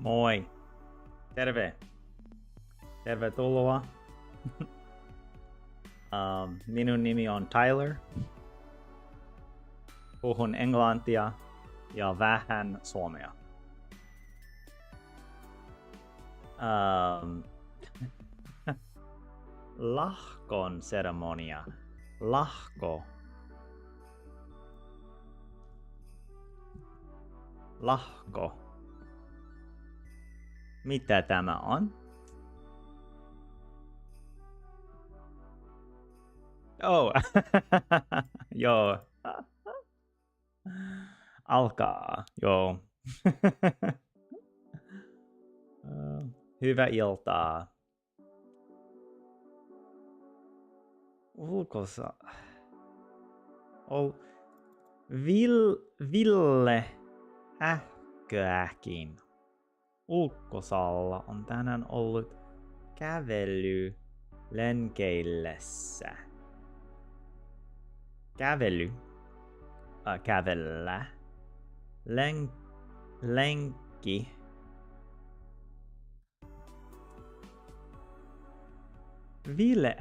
Moi. Terve. Tervetuloa. Minun nimi on Tyler. Puhun englantia ja vähän suomea. Lahkon seremonia. Lahko. Lahko. Mitä tämä on? Oh. Joo. Alkaa. Joo. Hyvää iltaa. Ulkosa. Ville ähköäkin. Ulkosalla on tänään ollut kävely lenkeillessä. Kävely. Kävellä. Lenkki. Ville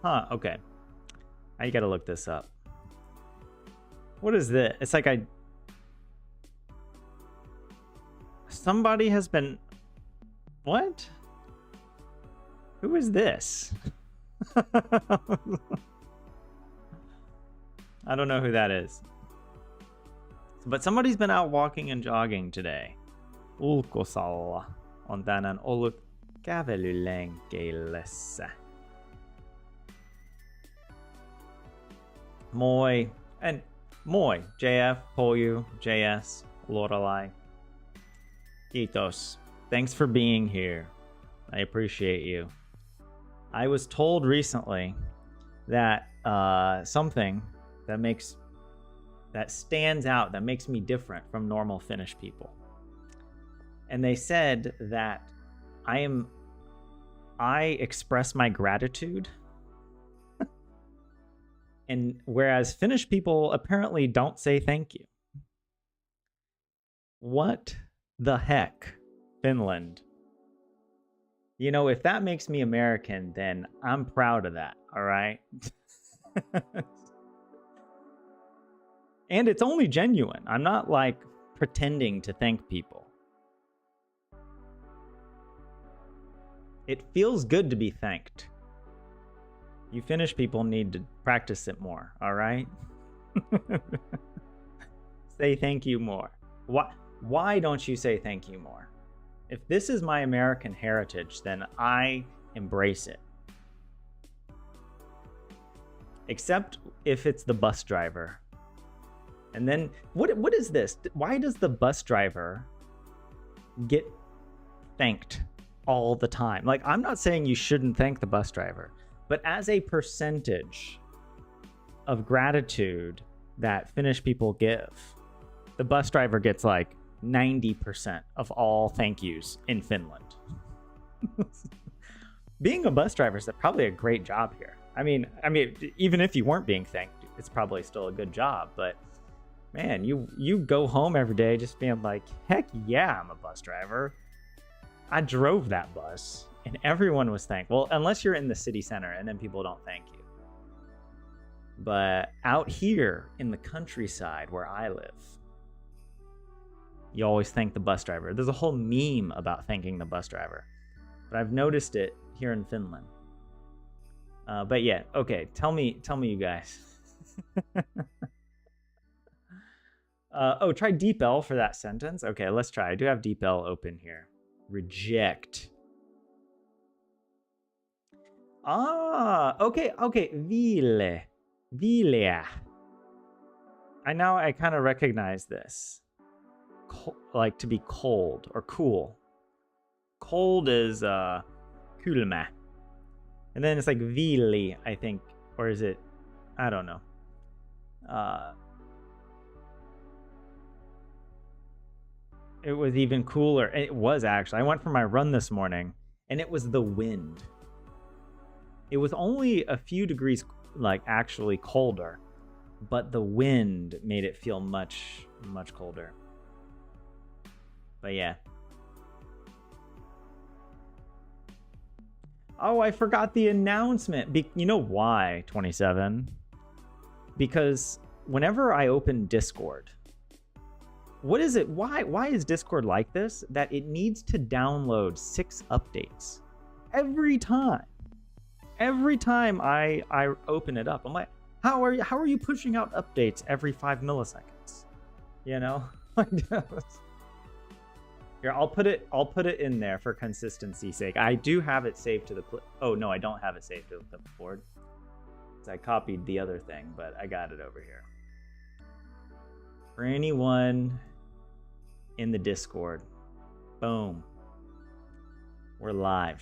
Huh, okay. I gotta look this up. What is this? It's like somebody has been... What? Who is this? I don't know who that is. But somebody's been out walking and jogging today. Ulkosalla on tänään ollut kävelylenkeillessä. Moi. And moi. JF, Polju, JS, Lorelai. Kiitos. Thanks for being here. I appreciate you. I was told recently that something that stands out, that makes me different from normal Finnish people. And they said that I express my gratitude. And whereas Finnish people apparently don't say thank you. What the heck, Finland? You know, if that makes me American, then I'm proud of that, all right? And it's only genuine. I'm not like pretending to thank people. It feels good to be thanked. You Finnish people need to practice it more, all right? Say thank you more. Why don't you say thank you more? If this is my American heritage, then I embrace it. Except if it's the bus driver. And then, what is this? Why does the bus driver get thanked all the time? Like, I'm not saying you shouldn't thank the bus driver, but as a percentage of gratitude that Finnish people give, the bus driver gets like 90% of all thank yous in Finland. Being a bus driver is probably a great job here. I mean, even if you weren't being thanked, it's probably still a good job. But man, you go home every day just being like, heck yeah, I'm a bus driver. I drove that bus. And everyone was thanked. Well, unless you're in the city center, and then people don't thank you. But out here in the countryside where I live, you always thank the bus driver. There's a whole meme about thanking the bus driver. But I've noticed it here in Finland. But yeah, okay, tell me you guys. Try Deep L for that sentence. Okay, let's try. I do have Deep L open here. Reject. Okay. Vileä. I kind of recognize this. Like to be cold or cool. Cold is kylmä. And then it's like viili, I think, or is it? I don't know. It was even cooler. It was actually. I went for my run this morning, and it was the wind. It was only a few degrees, like, actually colder, but the wind made it feel much, much colder. But yeah. Oh, I forgot the announcement. You know why, 27? Because whenever I open Discord, what is it? Why is Discord like this? That it needs to download 6 updates every time. Every time I open it up, I'm like, how are you pushing out updates every 5 milliseconds? You know? Here, I'll put it in there for consistency's sake. I do have it saved to the oh no, I don't have it saved to the board. I copied the other thing, but I got it over here. For anyone in the Discord, boom, we're live.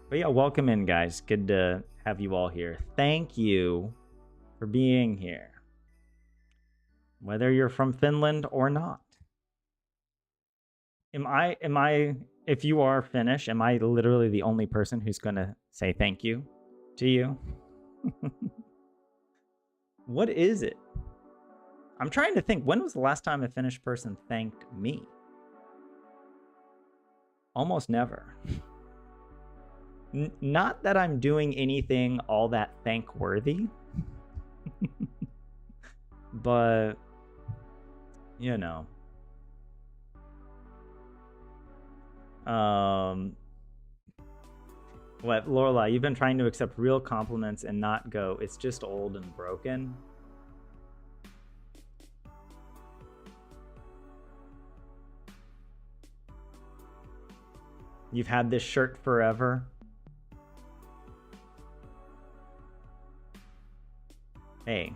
But yeah, welcome in, guys. Good to have you all here. Thank you for being here, whether you're from Finland or not. Am I, if you are Finnish, am I literally the only person who's going to say thank you to you? What is it? I'm trying to think, when was the last time a Finnish person thanked me? Almost never. Not that I'm doing anything all that thank-worthy. But, you know. What, Lorelai, you've been trying to accept real compliments and not go, it's just old and broken. You've had this shirt forever. Hey.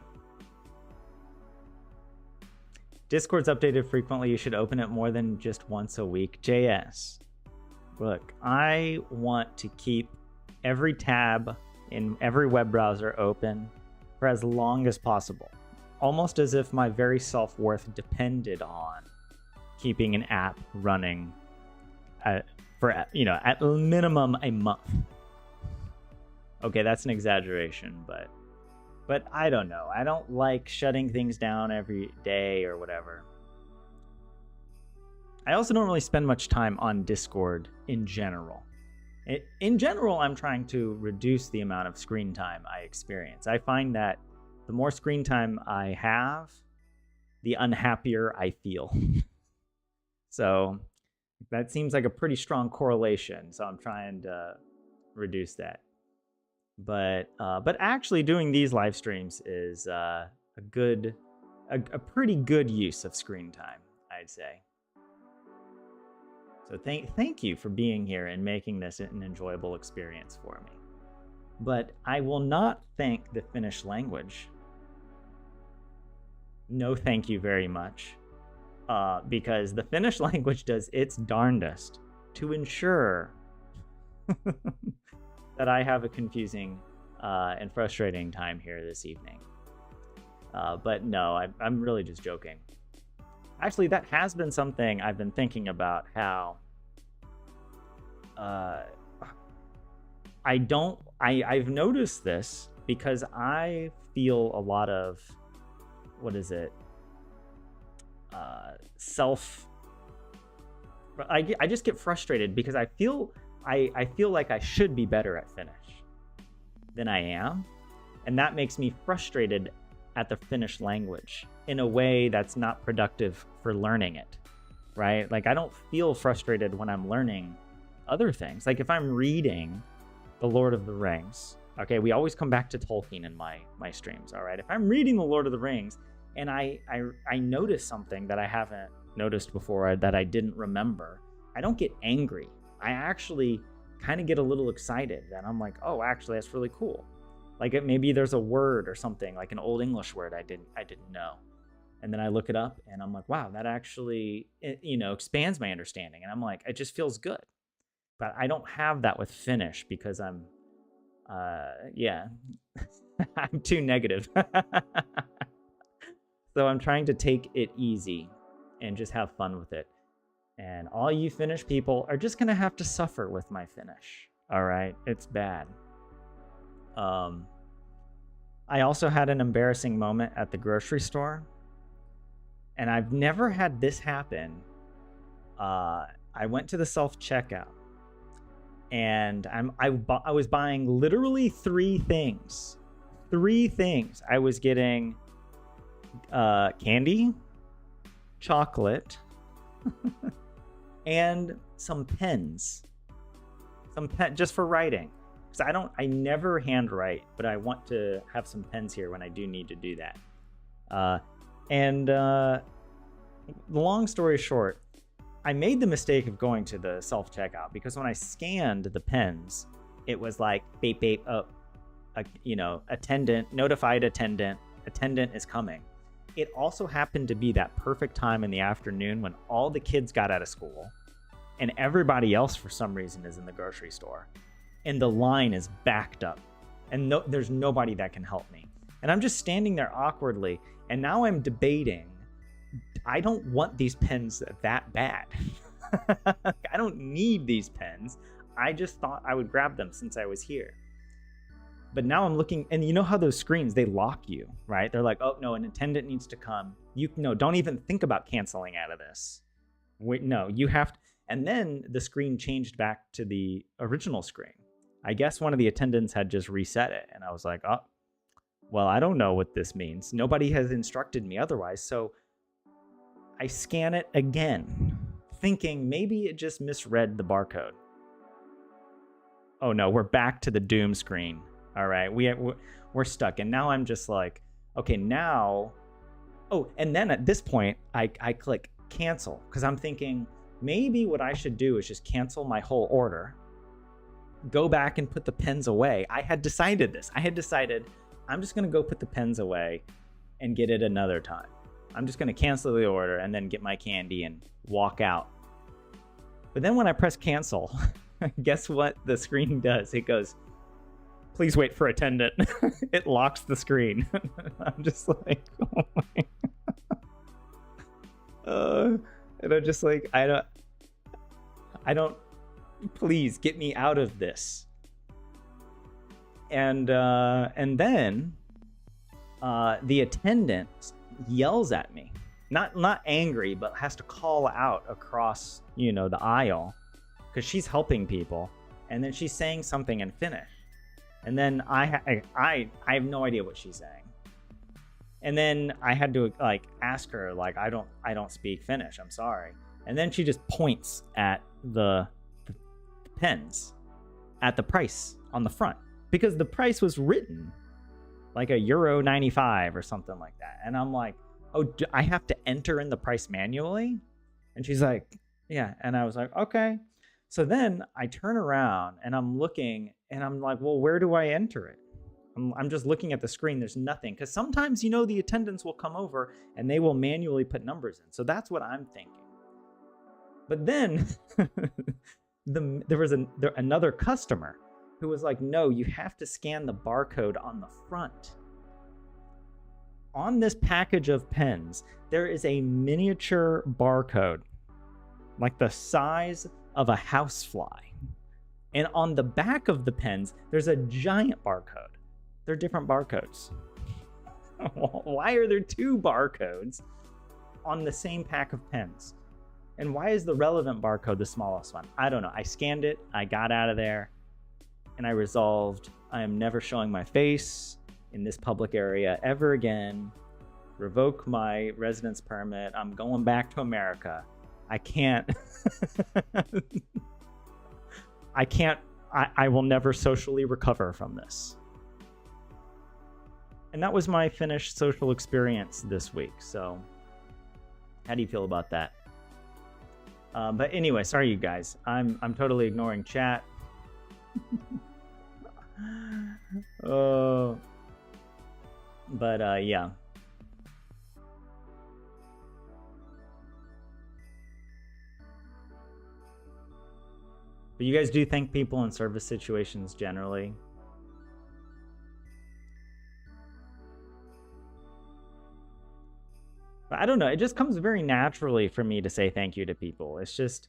Discord's updated frequently. You should open it more than just once a week. JS. Look, I want to keep every tab in every web browser open for as long as possible. Almost as if my very self-worth depended on keeping an app running for, you know, at minimum a month. Okay, that's an exaggeration, but I don't know. I don't like shutting things down every day or whatever. I also don't really spend much time on Discord in general. In general, I'm trying to reduce the amount of screen time I experience. I find that the more screen time I have, the unhappier I feel. So that seems like a pretty strong correlation. So I'm trying to reduce that. But actually doing these live streams is a pretty good use of screen time, I'd say. So thank you for being here and making this an enjoyable experience for me. But I will not thank the Finnish language. No thank you very much. Because the Finnish language does its darndest to ensure that I have a confusing and frustrating time here this evening. But no, I'm really just joking. Actually, that has been something I've been thinking about, how I've noticed this because I feel a lot of, what is it? I just get frustrated because I feel like I should be better at Finnish than I am. And that makes me frustrated at the Finnish language in a way that's not productive for learning it, right? Like, I don't feel frustrated when I'm learning other things. Like, if I'm reading The Lord of the Rings, okay, we always come back to Tolkien in my streams, all right? If I'm reading The Lord of the Rings and I notice something that I haven't noticed before, that I didn't remember, I don't get angry. I actually kind of get a little excited, and I'm like, oh, actually, that's really cool. Like, maybe there's a word or something, like an old English word I didn't know. And then I look it up and I'm like, wow, that actually, you know, expands my understanding. And I'm like, it just feels good. But I don't have that with Finnish because I'm, yeah, I'm too negative. So I'm trying to take it easy and just have fun with it. And all you Finnish people are just going to have to suffer with my Finnish. All right. It's bad. I also had an embarrassing moment at the grocery store. And I've never had this happen I went to the self-checkout, and I was buying literally 3 things. 3 things. I was getting candy, chocolate, and some pens. Just for writing. Because I never handwrite, but I want to have some pens here when I do need to do that. Long story short, I made the mistake of going to the self-checkout because when I scanned the pens, it was like beep beep, attendant, notified attendant is coming. It also happened to be that perfect time in the afternoon when all the kids got out of school and everybody else for some reason is in the grocery store and the line is backed up and there's nobody that can help me. And I'm just standing there awkwardly, and now I'm debating, I don't want these pens that bad. I don't need these pens. I just thought I would grab them since I was here. But now I'm looking, and you know how those screens, they lock you, right? They're like, oh no, an attendant needs to come. Don't even think about canceling out of this. Wait, no, you have to. And then the screen changed back to the original screen. I guess one of the attendants had just reset it. And I was like, oh, well, I don't know what this means. Nobody has instructed me otherwise. So I scan it again, thinking maybe it just misread the barcode. Oh no, we're back to the doom screen. All right, we're stuck. And now I'm just like, okay, now. Oh, and then at this point, I click cancel because I'm thinking maybe what I should do is just cancel my whole order, go back and put the pens away. I had decided this. I had decided I'm just going to go put the pens away and get it another time. I'm just going to cancel the order and then get my candy and walk out. But then when I press cancel, guess what the screen does? It goes, please wait for attendant. It locks the screen. I'm just like, oh my. And I'm just like, I don't, please get me out of this. And then the attendant yells at me, not angry, but has to call out across, the aisle because she's helping people. And then she's saying something in Finnish. And then I have no idea what she's saying. And then I had to ask her, I don't speak Finnish. I'm sorry. And then she just points at the pens at the price on the front because the price was written like €1.95 or something like that. And I'm like, oh, I have to enter in the price manually? And she's like, yeah. And I was like, okay. So then I turn around and I'm looking and I'm like, well, where do I enter it? I'm just looking at the screen. There's nothing. Because sometimes, the attendants will come over and they will manually put numbers in. So that's what I'm thinking. But then there was another customer who was like, no, you have to scan the barcode on the front. On this package of pens, there is a miniature barcode, like the size of a housefly. And on the back of the pens, there's a giant barcode. They're different barcodes. Why are there 2 barcodes on the same pack of pens? And why is the relevant barcode the smallest one? I don't know. I scanned it, I got out of there, and I resolved I am never showing my face in this public area ever again. Revoke my residence permit. I'm going back to America. I can't. I will never socially recover from this. And that was my Finnish social experience this week. So how do you feel about that? But anyway, sorry you guys. I'm totally ignoring chat. Yeah. But you guys do thank people in service situations generally? But I don't know. It just comes very naturally for me to say thank you to people. It's just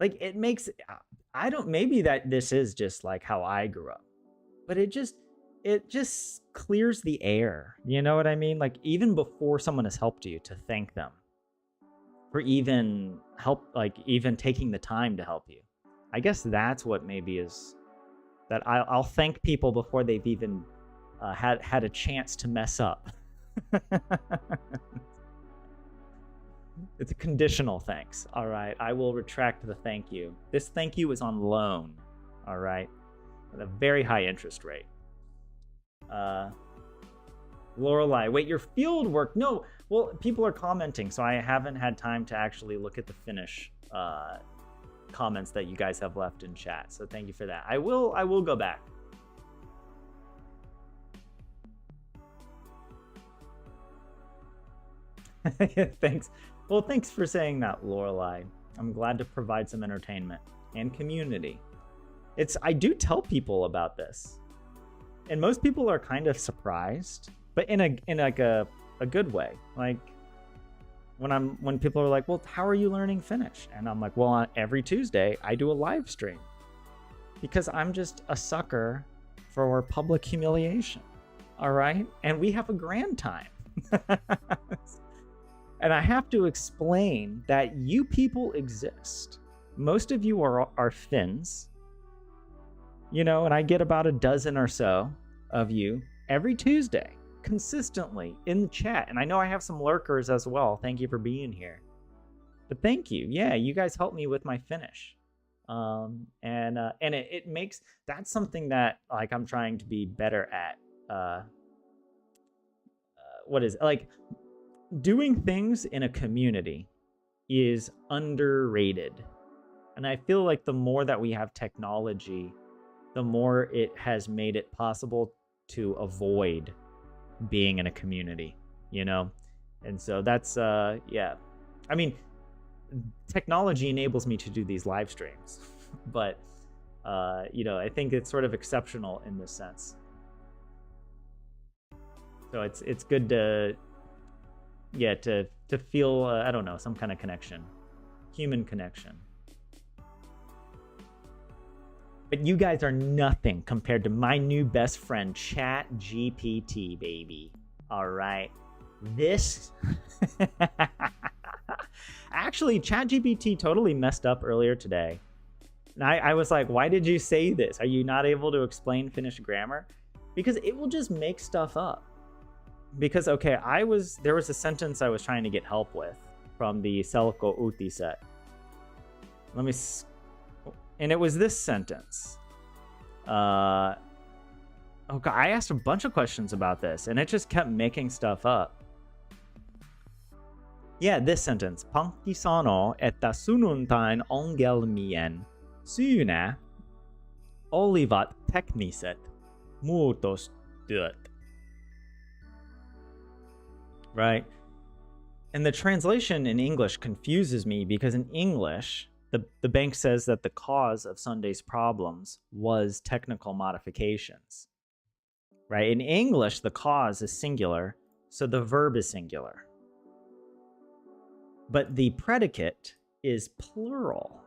it makes, maybe that this is just like how I grew up, but it just clears the air. You know what I mean? Like even before someone has helped you, to thank them. for even help, like even taking the time to help you. I guess that's what maybe is that I'll thank people before they've even had a chance to mess up. It's a conditional thanks. All right, I will retract the thank you. This thank you is on loan. All right, at a very high interest rate. Lorelei, wait, your field work? No, well, people are commenting, so I haven't had time to actually look at the Finnish comments that you guys have left in chat. So thank you for that. I will go back. Thanks. Well, thanks for saying that, Lorelei. I'm glad to provide some entertainment and community. I do tell people about this, and most people are kind of surprised, but in like a good way. Like when people are like, "Well, how are you learning Finnish?" And I'm like, "Well, on every Tuesday I do a live stream because I'm just a sucker for public humiliation." All right, and we have a grand time. And I have to explain that you people exist. Most of you are Finns, you know, and I get about a dozen or so of you every Tuesday, consistently in the chat. And I know I have some lurkers as well. Thank you for being here. But thank you. Yeah, you guys help me with my Finnish. And it makes, that's something that like I'm trying to be better at. What is it? Like, doing things in a community is underrated. And I feel like the more that we have technology, the more it has made it possible to avoid being in a community, you know? And so that's, yeah. I mean, technology enables me to do these live streams, but, you know, I think it's sort of exceptional in this sense. So it's good to, yeah, to feel, I don't know, some kind of connection, human connection. But you guys are nothing compared to my new best friend, ChatGPT, baby. All right. This, actually, ChatGPT totally messed up earlier today. And I was like, why did you say this? Are you not able to explain Finnish grammar? Because it will just make stuff up. Because, okay, there was a sentence I was trying to get help with from the Selko Uti set. And it was this sentence. Oh God, I asked a bunch of questions about this, and it just kept making stuff up. Yeah, this sentence. Pankki sano, että sunnuntain ongelmien syynä olivat tekniset muutostyöt. Right? And the translation in English confuses me because in English, the bank says that the cause of Sunday's problems was technical modifications. Right? In English, the cause is singular, so the verb is singular. But the predicate is plural.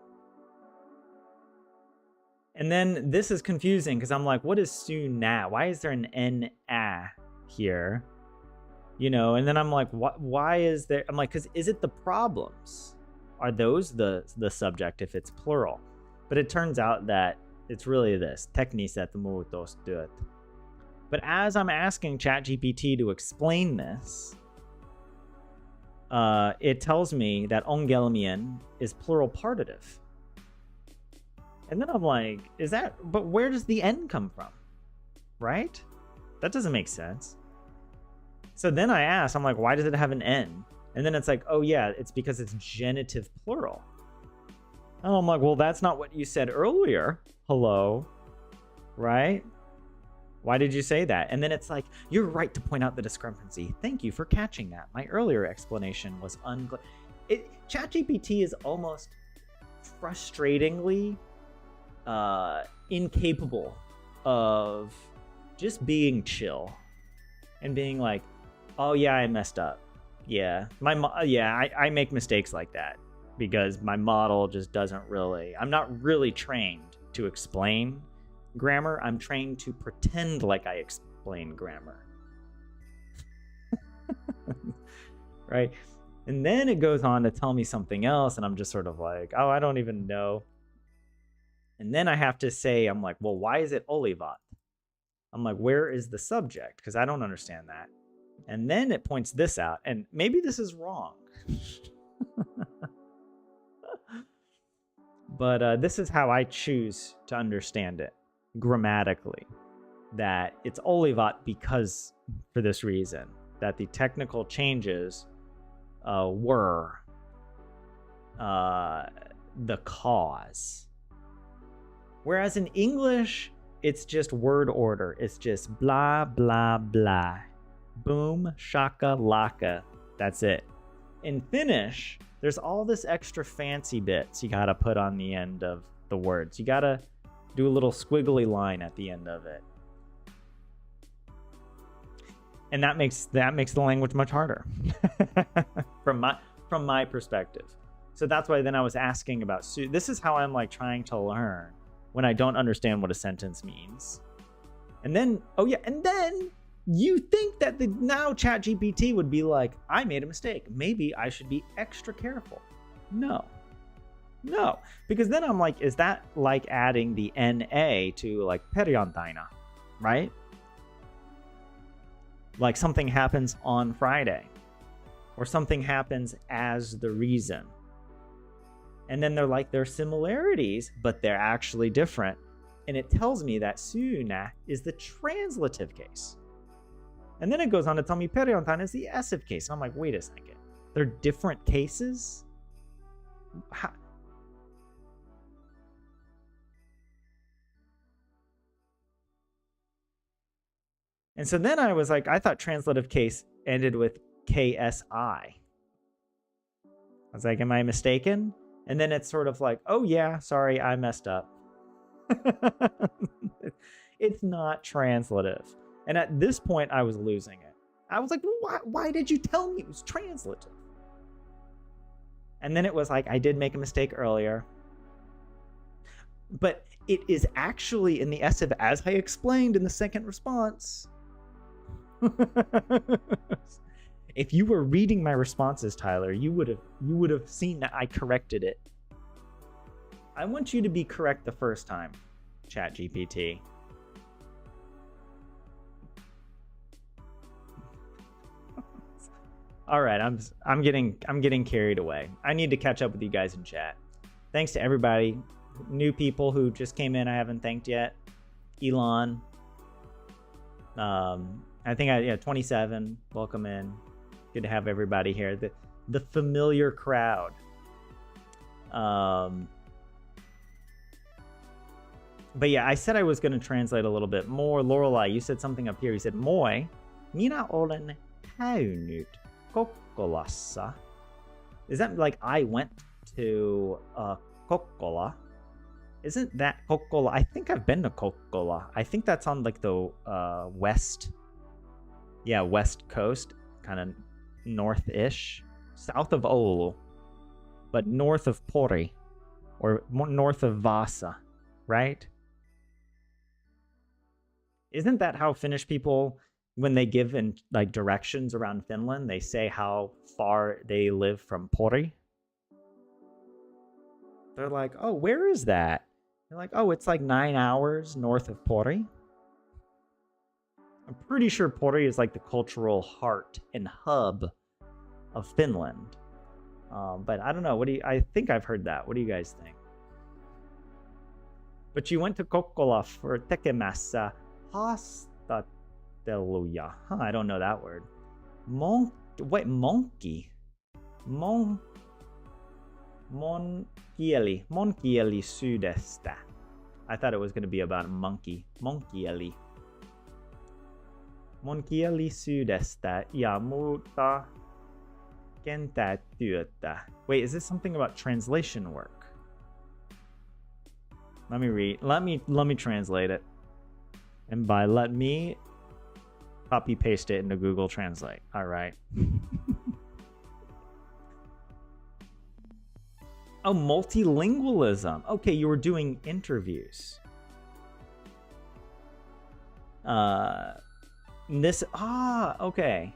And then this is confusing because I'm like, what is suna? Why is there an N-A here? You know, and then I'm like, why is there? I'm like, because is it the problems? Are those the subject if it's plural? But it turns out that it's really this. Tekniset muutostyöt. But as I'm asking ChatGPT to explain this, it tells me that ongelmien is plural partitive. And then I'm like, but where does the N come from? Right? That doesn't make sense. So then I asked, I'm like, why does it have an N? And then it's like, oh yeah, it's because it's genitive plural. And I'm like, well, that's not what you said earlier. Hello, right? Why did you say that? And then it's like, you're right to point out the discrepancy. Thank you for catching that. My earlier explanation was ChatGPT is almost frustratingly incapable of just being chill and being like, oh yeah, I messed up. Yeah, I make mistakes like that because my model just doesn't really, I'm not really trained to explain grammar. I'm trained to pretend like I explain grammar. Right? And then it goes on to tell me something else, and I'm just sort of like, oh, I don't even know. And then I have to say, I'm like, well, why is it olivat? I'm like, where is the subject? Because I don't understand that. And then it points this out, and maybe this is wrong. But this is how I choose to understand it grammatically, that it's olivat because for this reason, that the technical changes were the cause. Whereas in English, it's just word order. It's just blah, blah, blah. Boom, shaka, laka. That's it. In Finnish, there's all this extra fancy bits you gotta put on the end of the words. You gotta do a little squiggly line at the end of it. And that makes the language much harder from my perspective. So that's why then I was asking about this is how I'm like trying to learn when I don't understand what a sentence means. And then, oh yeah, and then you think that now ChatGPT would be like, I made a mistake. Maybe I should be extra careful. No, because then I'm like, is that like adding the NA to like perjantaina, right? Like something happens on Friday or something happens as the reason. And then they're like, they're similarities, but they're actually different. And it tells me that syynä is the translative case. And then it goes on to tell me perjantaina is the essive case. And I'm like, wait a second. They're different cases? How? And so then I was like, I thought translative case ended with KSI. I was like, am I mistaken? And then it's sort of like, oh yeah, sorry, I messed up. It's not translative. And at this point, I was losing it. I was like, why did you tell me it was translative? And then it was like, I did make a mistake earlier. But it is actually in the essive, as I explained in the second response. If you were reading my responses, Tyler, you would have seen that I corrected it. I want you to be correct the first time, ChatGPT. All right, I'm getting carried away. I need to catch up with you guys in chat. Thanks to everybody, new people who just came in I haven't thanked yet. Elon, I think 27. Welcome in. Good to have everybody here. The familiar crowd. But yeah, I said I was going to translate a little bit more. Lorelai, you said something up here. You said, moi, minä olen käynyt Kokkolassa. Is that like I went to Kokkola? Isn't that Kokkola? I think I've been to Kokkola. I think that's on like the west coast, kind of north-ish, south of Oulu, but north of Pori, or north of Vasa, right? Isn't that how Finnish people, when they give in like directions around Finland, they say how far they live from Pori? They're like, oh, where is that? They're like, oh, it's like 9 hours north of Pori. I'm pretty sure Pori is like the cultural heart and hub of Finland. But I don't know. I think I've heard that. What do you guys think? But you went to Kokkola for tekemässä haastatteluja. I don't know that word. Monkielisyydestä. I thought it was going to be about a monkey. Monkielisyydestä ja muuta kenttätyötä. Wait, is this something about translation work? Let me read. Let me translate it. And by let me, copy paste it into Google Translate. All right. Oh, multilingualism. Okay, you were doing interviews. Okay.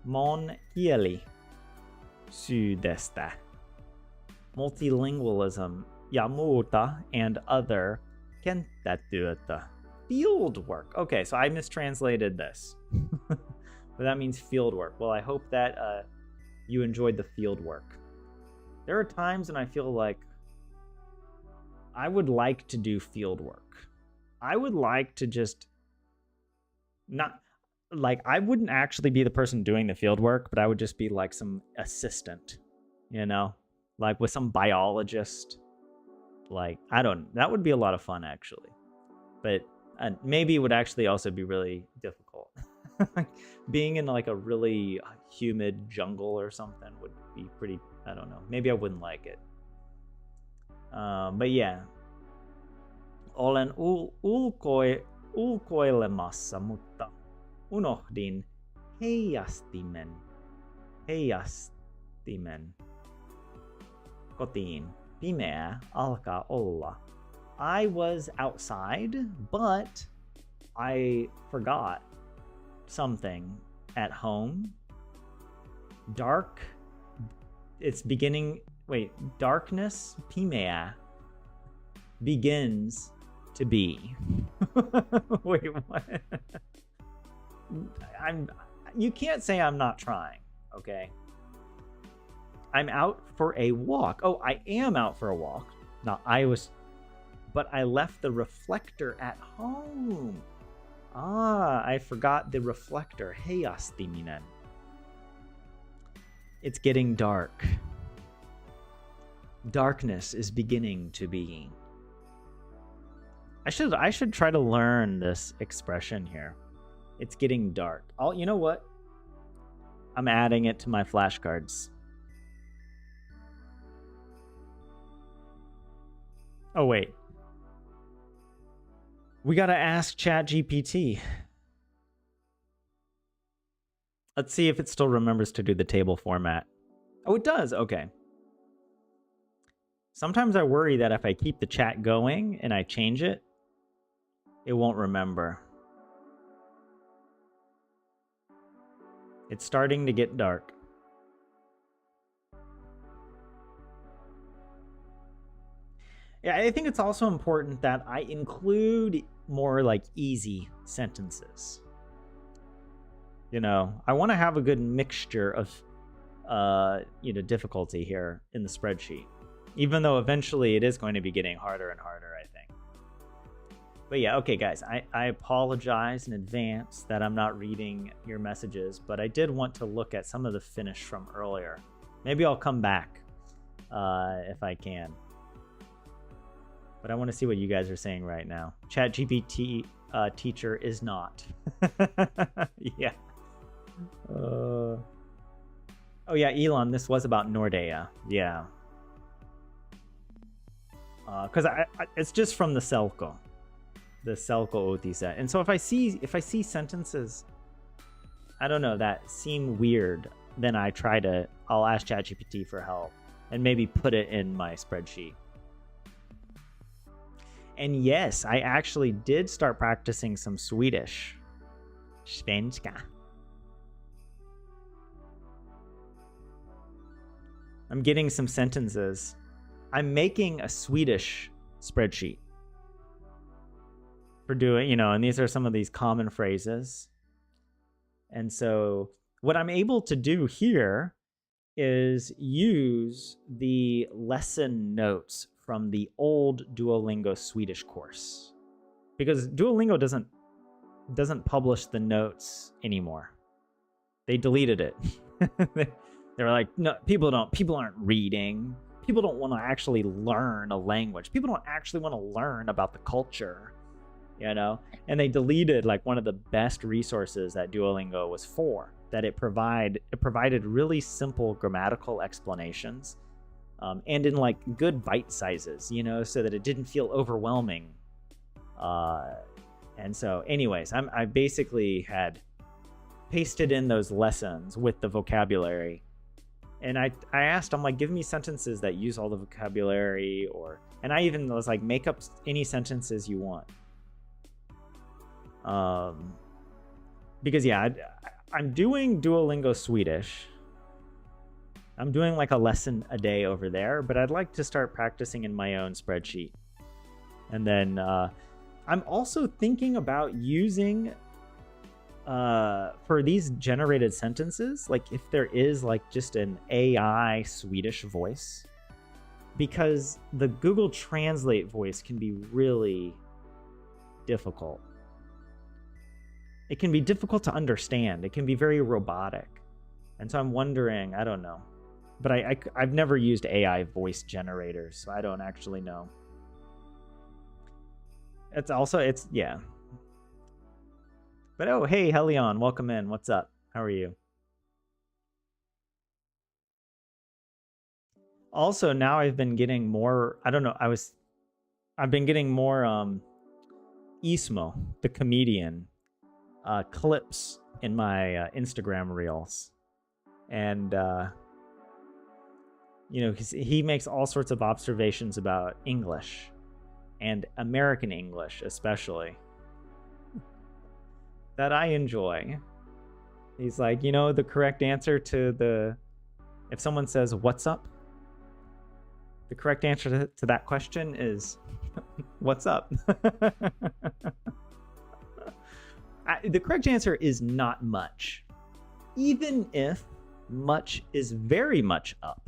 Mon kieli. Sydesta. Multilingualism ja muuta and other kenttätyötä. Field work. Okay, so I mistranslated this. But that means field work. Well, I hope that you enjoyed the field work. There are times when I feel like I would like to do field work. I would like to just not like I wouldn't actually be the person doing the field work, but I would just be like some assistant, you know, like with some biologist. Like, I don't, that would be a lot of fun actually, but maybe it would actually also be really difficult. Being in like a really humid jungle or something would be pretty, I don't know, maybe I wouldn't like it. But yeah, olen ulkoilemassa, mutta unohdin heijastimen kotiin. Pimeä alkaa olla. I was outside, but I forgot something at home. Dark. It's beginning. Wait, darkness. Pimeä begins to be. Wait, what? You can't say I'm not trying, okay? I'm out for a walk. Oh, I am out for a walk. But I left the reflector at home. I forgot the reflector. Heijastiminen. It's getting dark. Darkness is beginning to be. I should try to learn this expression here. It's getting dark. You know what? I'm adding it to my flashcards. Oh, wait. We gotta ask ChatGPT. Let's see if it still remembers to do the table format. Oh, it does. Okay. Sometimes I worry that if I keep the chat going and I change it, it won't remember. It's starting to get dark. Yeah, I think it's also important that I include more like easy sentences. You know, I want to have a good mixture of, difficulty here in the spreadsheet, even though eventually it is going to be getting harder and harder, I think. But yeah, okay, guys, I apologize in advance that I'm not reading your messages, but I did want to look at some of the Finnish from earlier. Maybe I'll come back if I can. But I want to see what you guys are saying right now. ChatGPT teacher is not. Yeah. Oh yeah, Elon, this was about Nordea. Yeah. Because it's just from the Selko Otisa. And so if I see sentences, I don't know, that seem weird, then I'll ask ChatGPT for help and maybe put it in my spreadsheet. And yes, I actually did start practicing some Swedish. Svenska. I'm getting some sentences. I'm making a Swedish spreadsheet for doing, and these are some of these common phrases. And so what I'm able to do here is use the lesson notes from the old Duolingo Swedish course, because Duolingo doesn't publish the notes anymore. They deleted it. They were like, no, people aren't reading. People don't want to actually learn a language. People don't actually want to learn about the culture, and they deleted like one of the best resources that Duolingo was for, that it provided really simple grammatical explanations, and in like good bite sizes, so that it didn't feel overwhelming. And so anyways, I basically had pasted in those lessons with the vocabulary. And I asked, I'm like, give me sentences that use all the vocabulary, and I even was like, make up any sentences you want. Because yeah, I'm doing Duolingo Swedish. I'm doing like a lesson a day over there, but I'd like to start practicing in my own spreadsheet. And then I'm also thinking about using for these generated sentences, like if there is like just an AI Swedish voice, because the Google Translate voice can be really difficult. It can be difficult to understand. It can be very robotic. And so I'm wondering, I don't know. But I've never used AI voice generators, so I don't actually know. Yeah. But oh, hey, Helion, welcome in. What's up? How are you? Also, now I've been getting more, I don't know, I've been getting more Ismo, the comedian, clips in my Instagram reels. And you know, he makes all sorts of observations about English and American English especially that I enjoy. He's like, you know, the correct answer to if someone says what's up, the correct answer to that question is what's up. The correct answer is not much, even if much is very much up.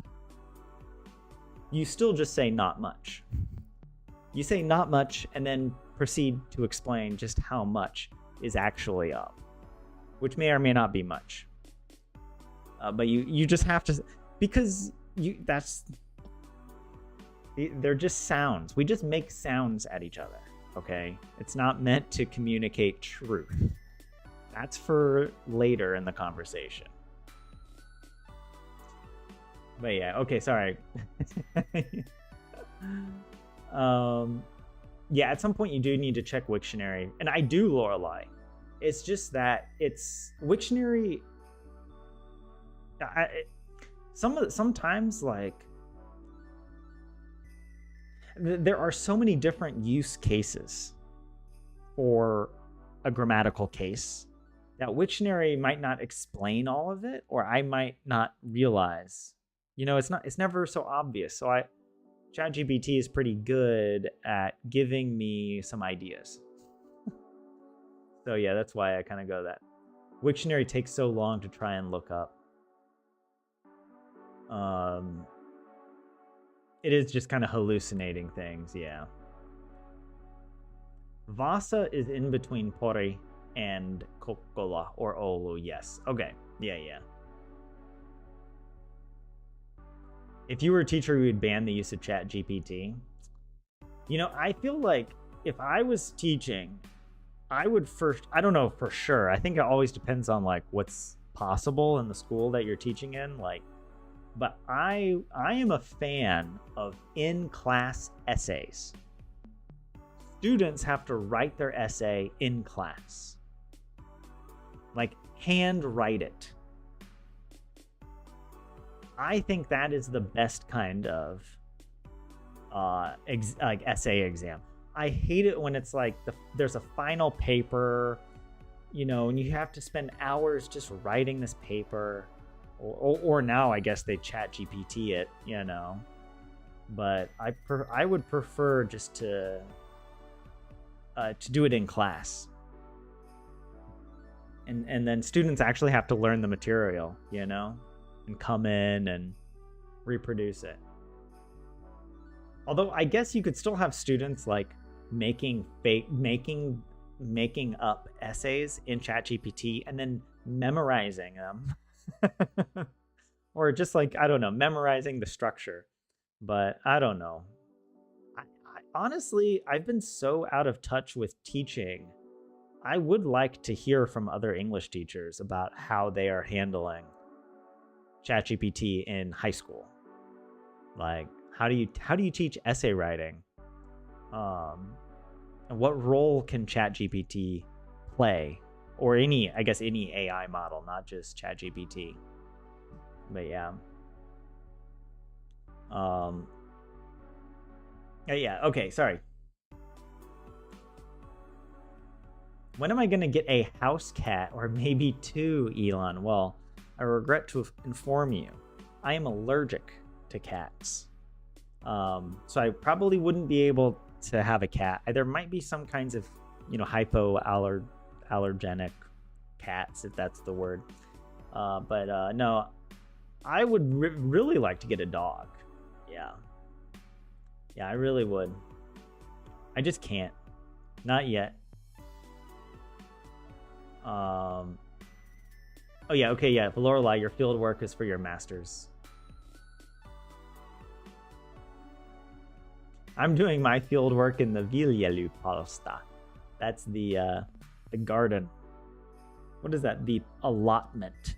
You still just say not much. You say not much and then proceed to explain just how much is actually up, which may or may not be much. But you just have to, because they're just sounds. We just make sounds at each other, okay? It's not meant to communicate truth. That's for later in the conversation. But yeah, okay, sorry. Yeah, at some point you do need to check Wiktionary, and I do, Lorelei. It's just that it's Wiktionary. Sometimes like there are so many different use cases for a grammatical case that Wiktionary might not explain all of it, or I might not realize. You know, it's never so obvious. So ChatGPT is pretty good at giving me some ideas. So yeah, that's why I kind of go that. Wiktionary takes so long to try and look up. It is just kind of hallucinating things, yeah. Vasa is in between Pori and Kokkola or Oulu, yes. Okay, yeah. If you were a teacher who would ban the use of ChatGPT, you know, I feel like if I was teaching, I would first, I don't know for sure. I think it always depends on like what's possible in the school that you're teaching in. Like, but I am a fan of in-class essays. Students have to write their essay in class. Like, hand write it. I think that is the best kind of like essay exam. I hate it when it's like there's a final paper, you know, and you have to spend hours just writing this paper, or now I guess they chat GPT it, you know. But I would prefer just to do it in class, and then students actually have to learn the material, you know, and come in and reproduce it. Although I guess you could still have students like making up essays in ChatGPT and then memorizing them. Or just like, I don't know, memorizing the structure. But I don't know. I honestly, I've been so out of touch with teaching. I would like to hear from other English teachers about how they are handling ChatGPT in high school. Like, how do you teach essay writing? And what role can ChatGPT play, or any AI model, not just ChatGPT? But yeah. Yeah. Okay. Sorry. When am I gonna get a house cat, or maybe two, Elon? Well, I regret to inform you I am allergic to cats. So I probably wouldn't be able to have a cat. There might be some kinds of, hypoallergenic cats, if that's the word. But no, I would really like to get a dog. Yeah. Yeah, I really would. I just can't. Not yet. Oh yeah, okay, yeah. Lorelei, your field work is for your masters. I'm doing my field work in the Viljelypalsta. That's the garden. What is that? The allotment.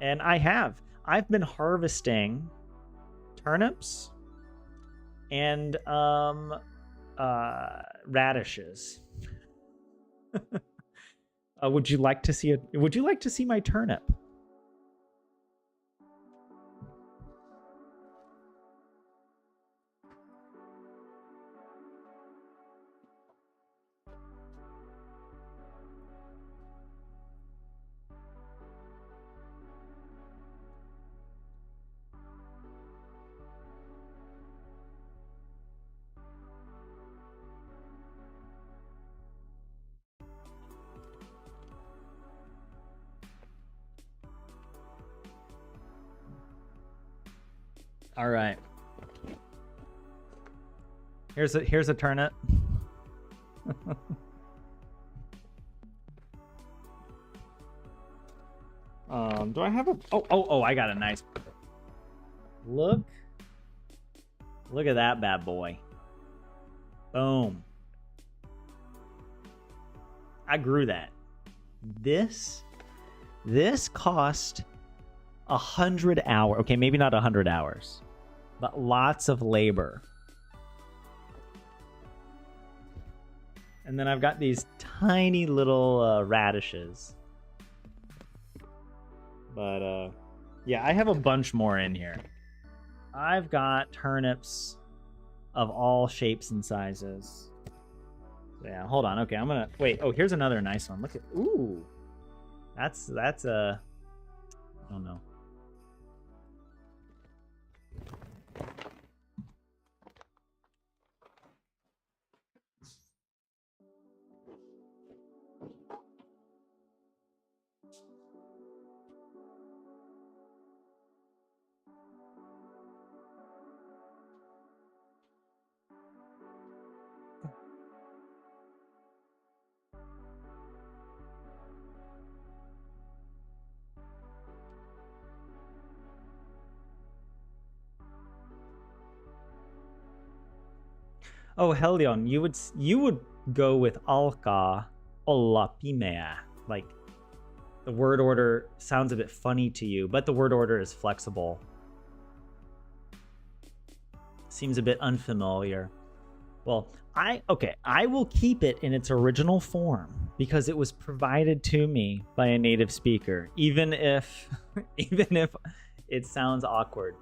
And I've been harvesting turnips and radishes. Would you like to see my turnip? All right. Here's a turnip. Do I have a oh, I got a nice. Look at that bad boy. Boom. I grew that. This cost 100 hours. Okay, maybe not 100 hours, but lots of labor. And then I've got these tiny little radishes. But yeah, I have a bunch more in here. I've got turnips of all shapes and sizes. Yeah, hold on. Okay, I'm gonna wait. Oh, here's another nice one. Look at ooh. That's I don't know. Oh, Helion, you would go with Alka Olapimea. Like, the word order sounds a bit funny to you, but the word order is flexible. Seems a bit unfamiliar. Well, I will keep it in its original form because it was provided to me by a native speaker, even if it sounds awkward.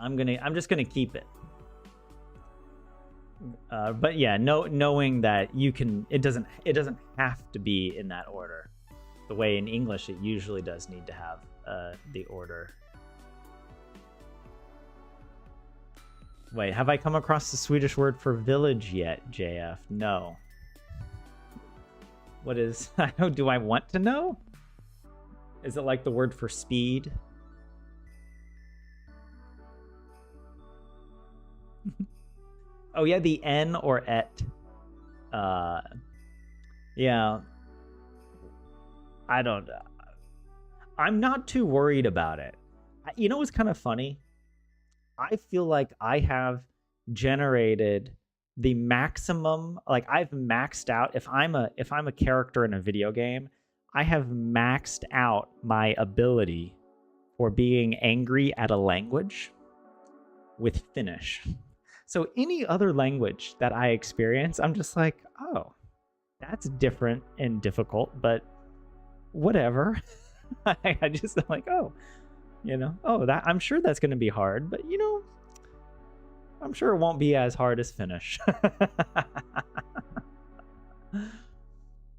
I'm just gonna keep it. But yeah, knowing that you can, it doesn't have to be in that order. The way in English it usually does need to have the order. Wait, have I come across the Swedish word for village yet, JF? No. What is? Do I want to know? Is it like the word for speed? Oh yeah, the N or et. Yeah. I don't. I'm not too worried about it. You know what's kind of funny? I feel like I have generated the maximum. Like I've maxed out. If I'm a character in a video game, I have maxed out my ability for being angry at a language with Finnish. So any other language that I experience, I'm just like, oh, that's different and difficult, but whatever. I just am like, oh, that I'm sure that's going to be hard, but I'm sure it won't be as hard as Finnish.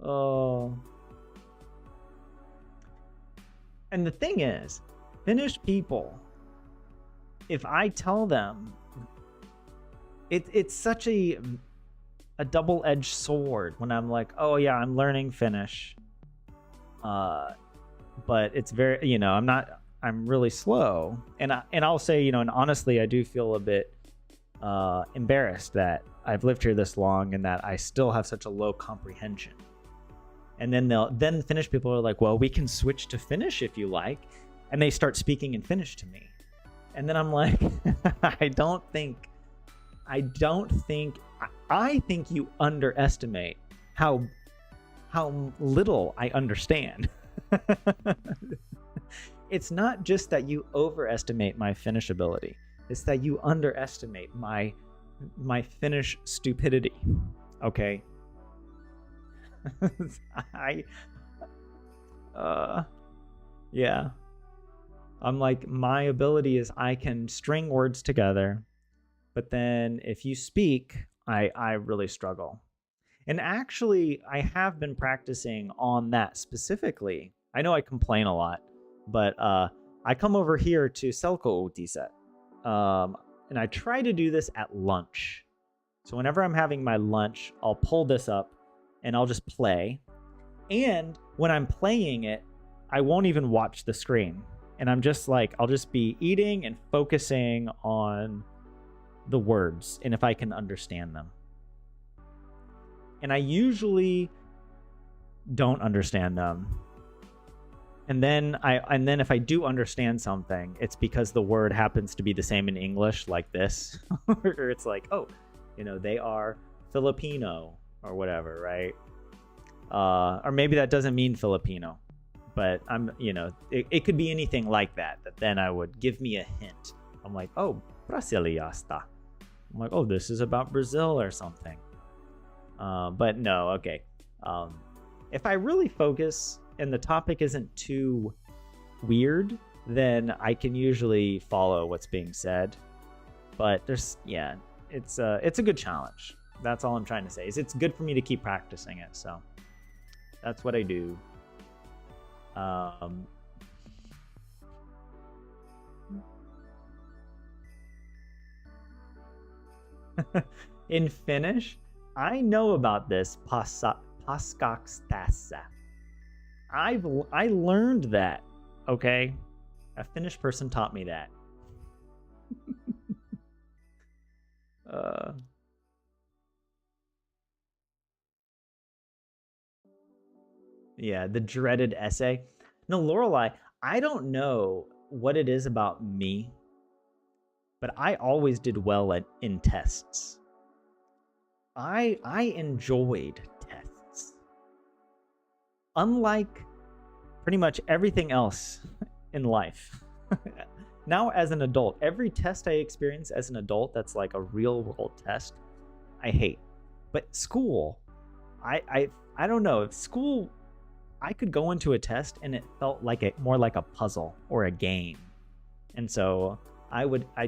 Oh. And the thing is, Finnish people, if I tell them, it's such a double-edged sword when I'm like, oh yeah, I'm learning Finnish. But it's very, I'm really slow. And I'll say, and honestly, I do feel a bit embarrassed that I've lived here this long and that I still have such a low comprehension. And then Finnish people are like, well, we can switch to Finnish if you like. And they start speaking in Finnish to me. And then I'm like, I think you underestimate how little I understand. It's not just that you overestimate my Finnish ability. It's that you underestimate my Finnish stupidity. Okay? Yeah. I'm like, my ability is I can string words together, but then if you speak, I really struggle. And actually, I have been practicing on that specifically. I know I complain a lot, but I come over here to Selko-Uutiset, and I try to do this at lunch. So whenever I'm having my lunch, I'll pull this up and I'll just play. And when I'm playing it, I won't even watch the screen. And I'm just like, I'll just be eating and focusing on the words and if I can understand them. And I usually don't understand them. And then if I do understand something, it's because the word happens to be the same in English, like this. Or it's like, oh, they are Filipino or whatever, right? Or maybe that doesn't mean Filipino. But it could be anything like that then I would give me a hint. I'm like, oh, Brasiliasta. I'm like, oh, this is about Brazil or something. But no, okay. If I really focus and the topic isn't too weird, then I can usually follow what's being said. But it's a good challenge. That's all I'm trying to say. It's good for me to keep practicing it. So that's what I do. In Finnish, I know about this paskakstassa. I learned that, okay? A Finnish person taught me that. Yeah, the dreaded essay. No, Lorelai, I don't know what it is about me, but I always did well in tests. I enjoyed tests. Unlike pretty much everything else in life. Now as an adult, every test I experience as an adult that's like a real world test, I hate. But school, I don't know. If school, I could go into a test and it felt like more like a puzzle or a game. And so I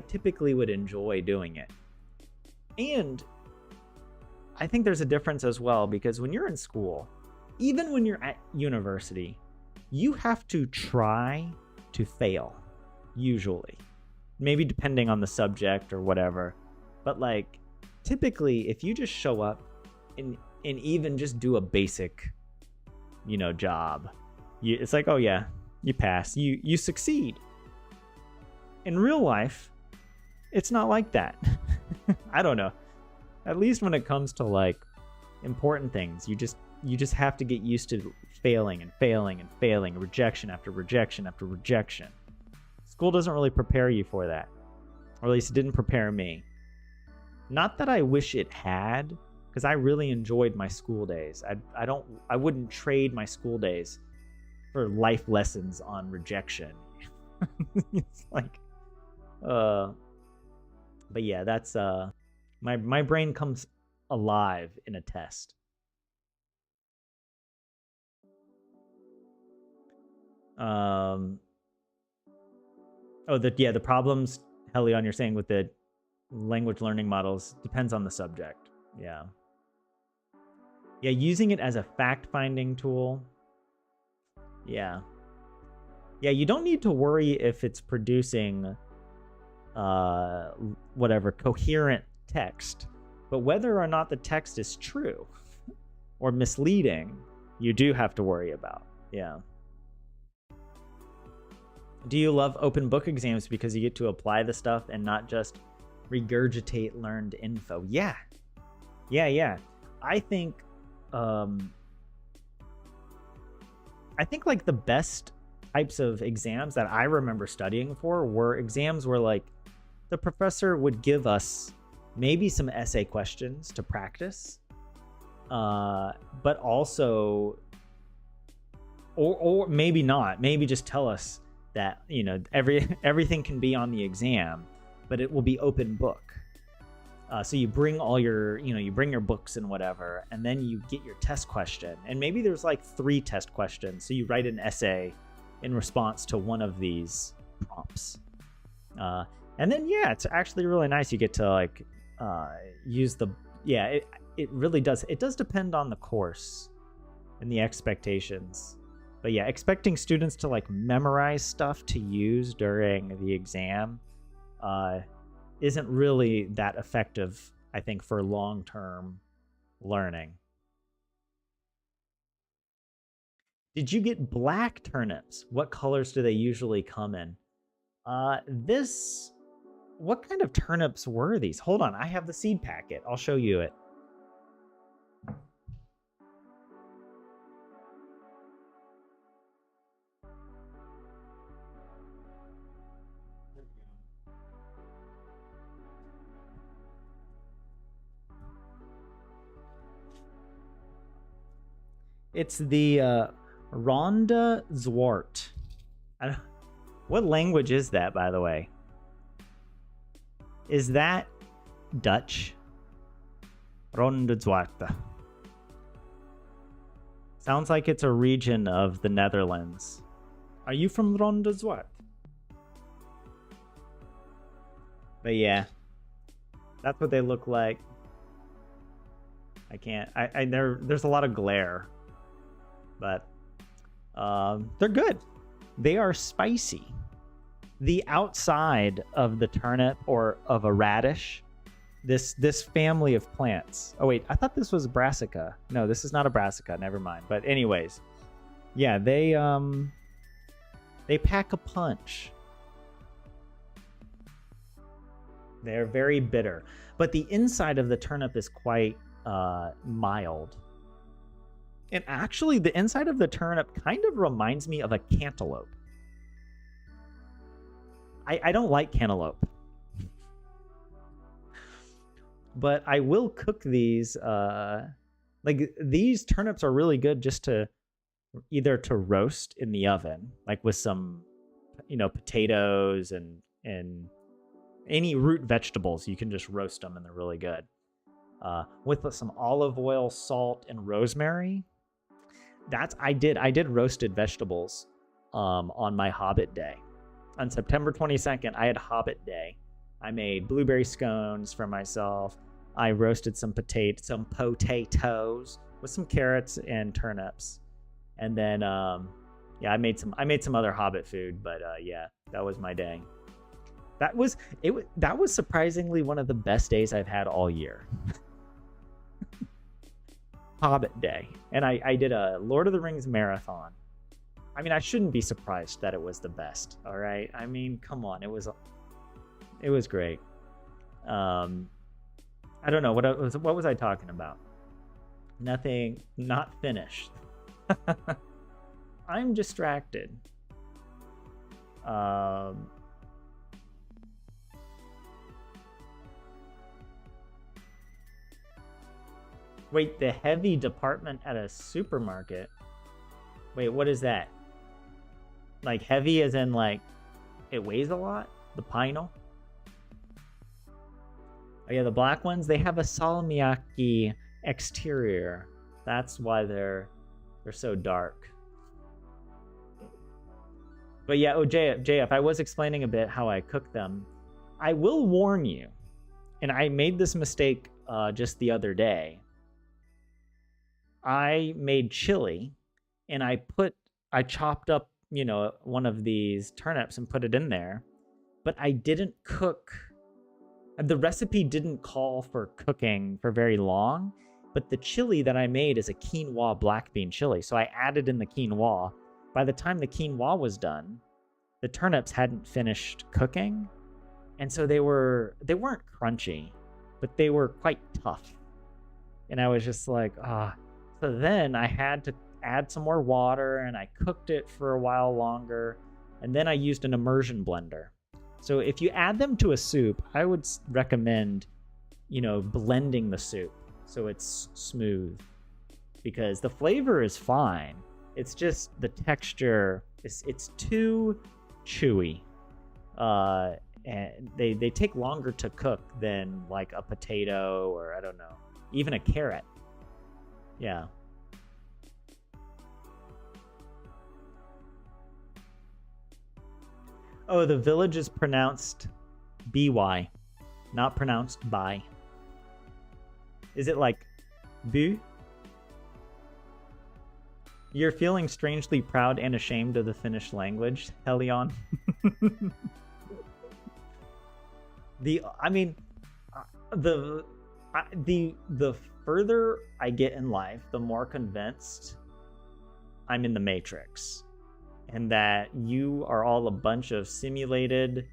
typically would enjoy doing it. And I think there's a difference as well, because when you're in school, even when you're at university, you have to try to fail, usually. Maybe depending on the subject or whatever. But like, typically, if you just show up and even just do a basic, job, it's like, oh yeah, you pass, you succeed. In real life, it's not like that. I don't know. At least when it comes to like important things, you just have to get used to failing and failing and failing, rejection after rejection after rejection. School doesn't really prepare you for that. Or at least it didn't prepare me. Not that I wish it had, because I really enjoyed my school days. I wouldn't trade my school days for life lessons on rejection. It's like, but yeah, that's my brain comes alive in a test. The problems, Helion, you're saying with the language learning models depends on the subject. Yeah, using it as a fact-finding tool. Yeah. Yeah, you don't need to worry if it's producing whatever coherent text, but whether or not the text is true or misleading, you do have to worry about. Yeah. Do you love open book exams because you get to apply the stuff and not just regurgitate learned info? Yeah. I think like the best types of exams that I remember studying for were exams where like the professor would give us maybe some essay questions to practice, but also, or maybe not, maybe just tell us that, you know, everything can be on the exam, but it will be open book. So you bring all your, you bring your books and whatever, and then you get your test question. And maybe there's like 3 test questions. So you write an essay in response to one of these prompts. And then, yeah, it's actually really nice. You get to like use the, it really does. It does depend on the course and the expectations. But yeah, expecting students to like memorize stuff to use during the exam isn't really that effective, I think, for long-term learning. Did you get black turnips? What colors do they usually come in? What kind of turnips were these? Hold on, I have the seed packet. I'll show you it. It's the Ronde Zwart. What language is that, by the way? Is that Dutch? Ronde Zwart. Sounds like it's a region of the Netherlands. Are you from Ronde Zwart? But yeah, that's what they look like. I can't. There's a lot of glare. But they're good. They are spicy. The outside of the turnip or of a radish, this family of plants. Oh wait, I thought this was brassica. No, this is not a brassica. Never mind. But anyways, yeah, they pack a punch. They're very bitter, but the inside of the turnip is quite mild. And actually, the inside of the turnip kind of reminds me of a cantaloupe. I don't like cantaloupe. But I will cook these. Like, these turnips are really good just to either to roast in the oven, like with some, potatoes and any root vegetables. You can just roast them and they're really good. With some olive oil, salt, and rosemary. I did roasted vegetables on my Hobbit day. On September 22nd, I had Hobbit day. I made blueberry scones for myself. I roasted some potatoes with some carrots and turnips. And then I made some other Hobbit food, but yeah, that was my day. That was surprisingly one of the best days I've had all year. Hobbit day. And I did a Lord of the Rings marathon. I mean, I shouldn't be surprised that it was the best, all right? I mean, come on, it was great. I don't know, what was I talking about? Nothing, not finished. I'm distracted. Wait, the heavy department at a supermarket? Wait, what is that? Like heavy as in like it weighs a lot? The Pinel? Oh yeah, the black ones, they have a salmiakki exterior. That's why they're so dark. But yeah, JF, I was explaining a bit how I cook them. I will warn you, and I made this mistake just the other day. I made chili, and I chopped up one of these turnips and put it in there, but I didn't cook. The recipe didn't call for cooking for very long, but the chili that I made is a quinoa black bean chili. So I added in the quinoa. By the time the quinoa was done, the turnips hadn't finished cooking. And so they weren't crunchy, but they were quite tough. And I was just like, ah. So then I had to add some more water, and I cooked it for a while longer. And then I used an immersion blender. So if you add them to a soup, I would recommend, blending the soup so it's smooth, because the flavor is fine. It's just the texture it's too chewy. And they take longer to cook than like a potato, or I don't know, even a carrot. Yeah. Oh, the village is pronounced by, not pronounced by. Is it like bu? You're feeling strangely proud and ashamed of the Finnish language, Helion. The further I get in life, the more convinced I'm in the Matrix, and that you are all a bunch of simulations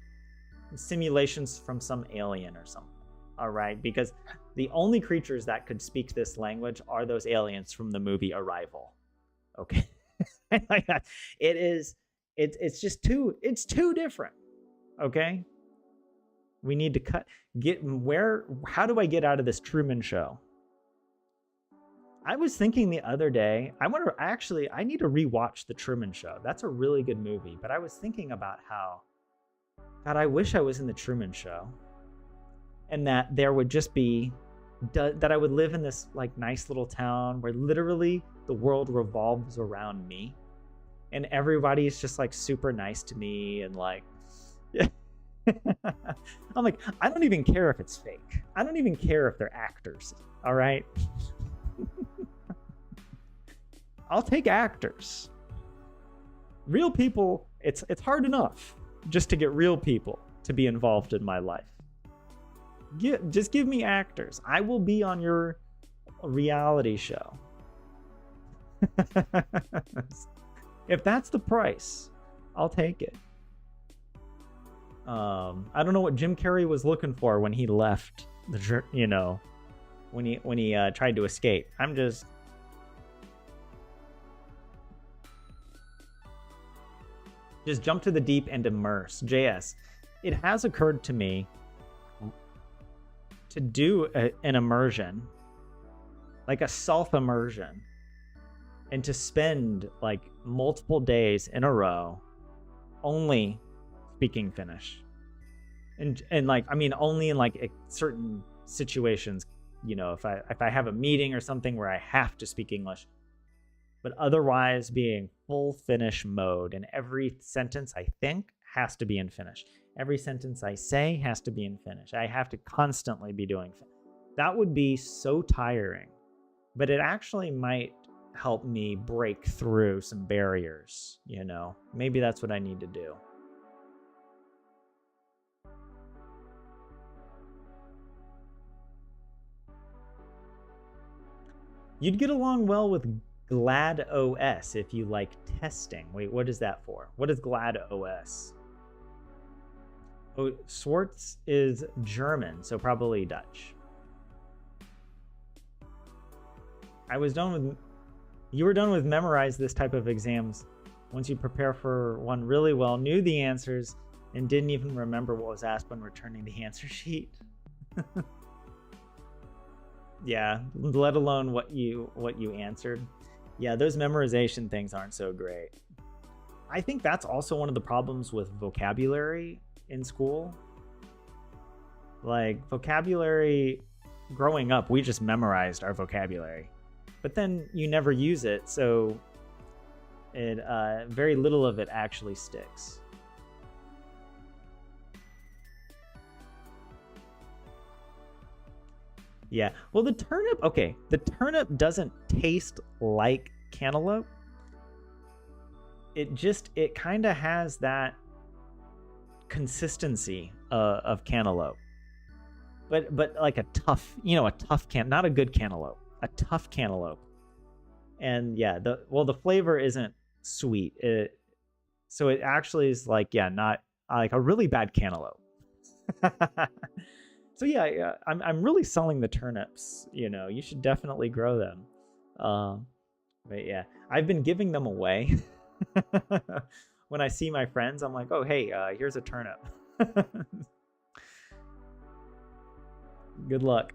from some alien or something. All right, because the only creatures that could speak this language are those aliens from the movie Arrival. Okay. Like that. It's too different. Okay. We need to how do I get out of this Truman Show? I was thinking the other day, I need to rewatch the Truman Show. That's a really good movie, but I was thinking about how, God, I wish I was in the Truman Show, and that there would just be, that I would live in this like nice little town where literally the world revolves around me, and everybody is just like super nice to me, and like, I'm like, I don't even care if it's fake. I don't even care if they're actors. All right. I'll take actors. Real people, it's hard enough just to get real people to be involved in my life. Just give me actors. I will be on your reality show. If that's the price, I'll take it. I don't know what Jim Carrey was looking for when he left when he tried to escape. I'm just jump to the deep and immerse. JS, it has occurred to me to do an immersion, like a self-immersion, and to spend like multiple days in a row only speaking Finnish. And like, I mean, only in like certain situations, if I have a meeting or something where I have to speak English, but otherwise being full Finnish mode, and every sentence I think has to be in Finnish. Every sentence I say has to be in Finnish. I have to constantly be doing Finnish. That would be so tiring, but it actually might help me break through some barriers, Maybe that's what I need to do. You'd get along well with Glad OS if you like testing. Wait, what is that for? What is Glad OS? Oh, Schwartz is German, so probably Dutch. You were done with memorize this type of exams once you prepare for one really well, knew the answers, and didn't even remember what was asked when returning the answer sheet. Yeah, let alone what you answered. Yeah, those memorization things aren't so great. I think that's also one of the problems with vocabulary in school. Like, vocabulary, growing up, we just memorized our vocabulary, but then you never use it, so it very little of it actually sticks. Yeah, well, the turnip doesn't taste like cantaloupe, it kind of has that consistency of cantaloupe, but like a tough, not a good cantaloupe, a tough cantaloupe. And yeah, the flavor isn't sweet. So it actually is like, yeah, not like a really bad cantaloupe. So yeah, I'm really selling the turnips. You should definitely grow them. But yeah, I've been giving them away. When I see my friends, I'm like, oh hey, here's a turnip. Good luck.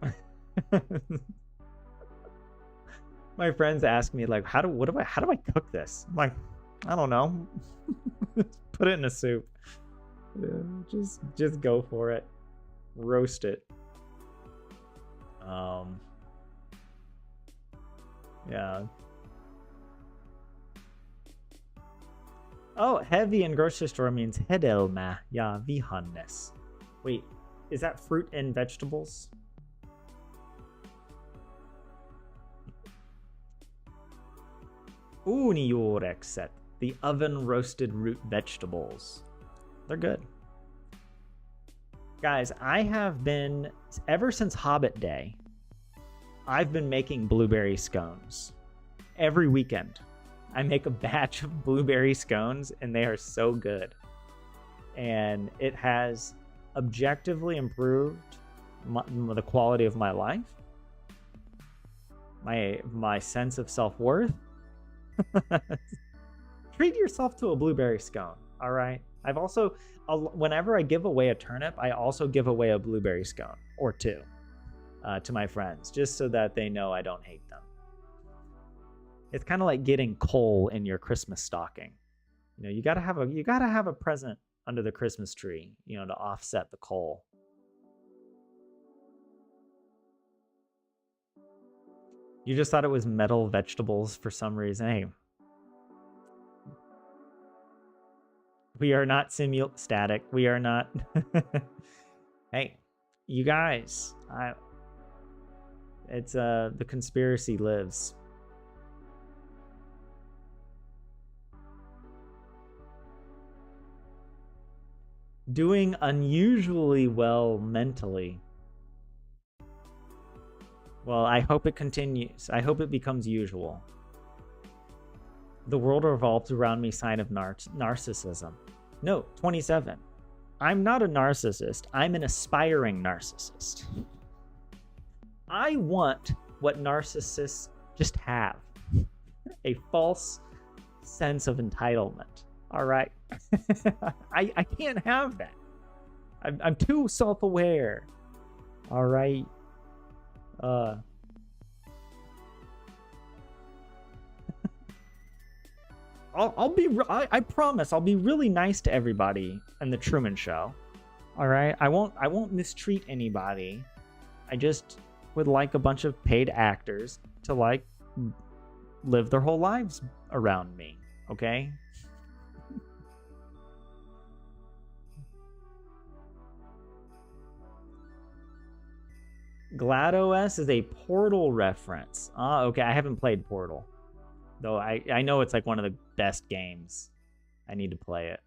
My friends ask me like, how do I cook this? I'm like, I don't know. Put it in a soup. Yeah, just go for it. Roast it. Yeah. Oh, heavy in grocery store means hedelmä ja vihannes. Wait, is that fruit and vegetables? Uunijuurekset, the oven roasted root vegetables. They're good. Guys, I have been, ever since Hobbit Day, I've been making blueberry scones. Every weekend, I make a batch of blueberry scones, and they are so good. And it has objectively improved the quality of my life, my sense of self-worth. Treat yourself to a blueberry scone, all right? I've also, whenever I give away a turnip, I also give away a blueberry scone or two to my friends, just so that they know I don't hate them. It's kind of like getting coal in your Christmas stocking. You gotta have a present under the Christmas tree, to offset the coal. You just thought it was metal vegetables for some reason. Hey, we are not static. We are not. Hey, you guys, it's the conspiracy lives. Doing unusually well mentally. Well, I hope it continues. I hope it becomes usual. The world revolves around me, sign of narcissism. No, 27. I'm not a narcissist. I'm an aspiring narcissist. I want what narcissists just have. A false sense of entitlement. All right? I can't have that. I'm too self-aware. All right? I promise I'll be really nice to everybody in the Truman Show. All right? I won't mistreat anybody. I just would like a bunch of paid actors to like live their whole lives around me, okay? GladOS is a Portal reference. Okay, I haven't played Portal. Though I know it's like one of the best games. I need to play it.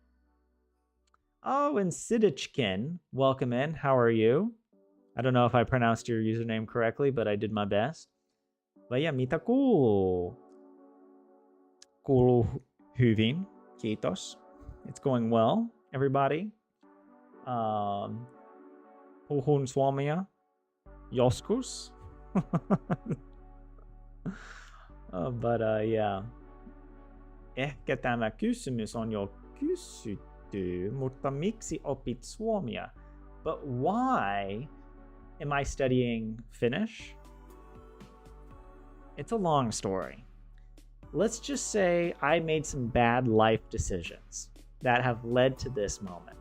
Oh, and Sidichkin, welcome in. How are you? I don't know if I pronounced your username correctly, but I did my best. But yeah, mitä kuuluu? Kuuluu hyvin. Kiitos. It's going well, everybody. Puhun suomea. Joskus. But yeah. Ehkä tämä kysymys on jo kysytty, mutta miksi opit suomea? But why am I studying Finnish? It's a long story. Let's just say I made some bad life decisions that have led to this moment.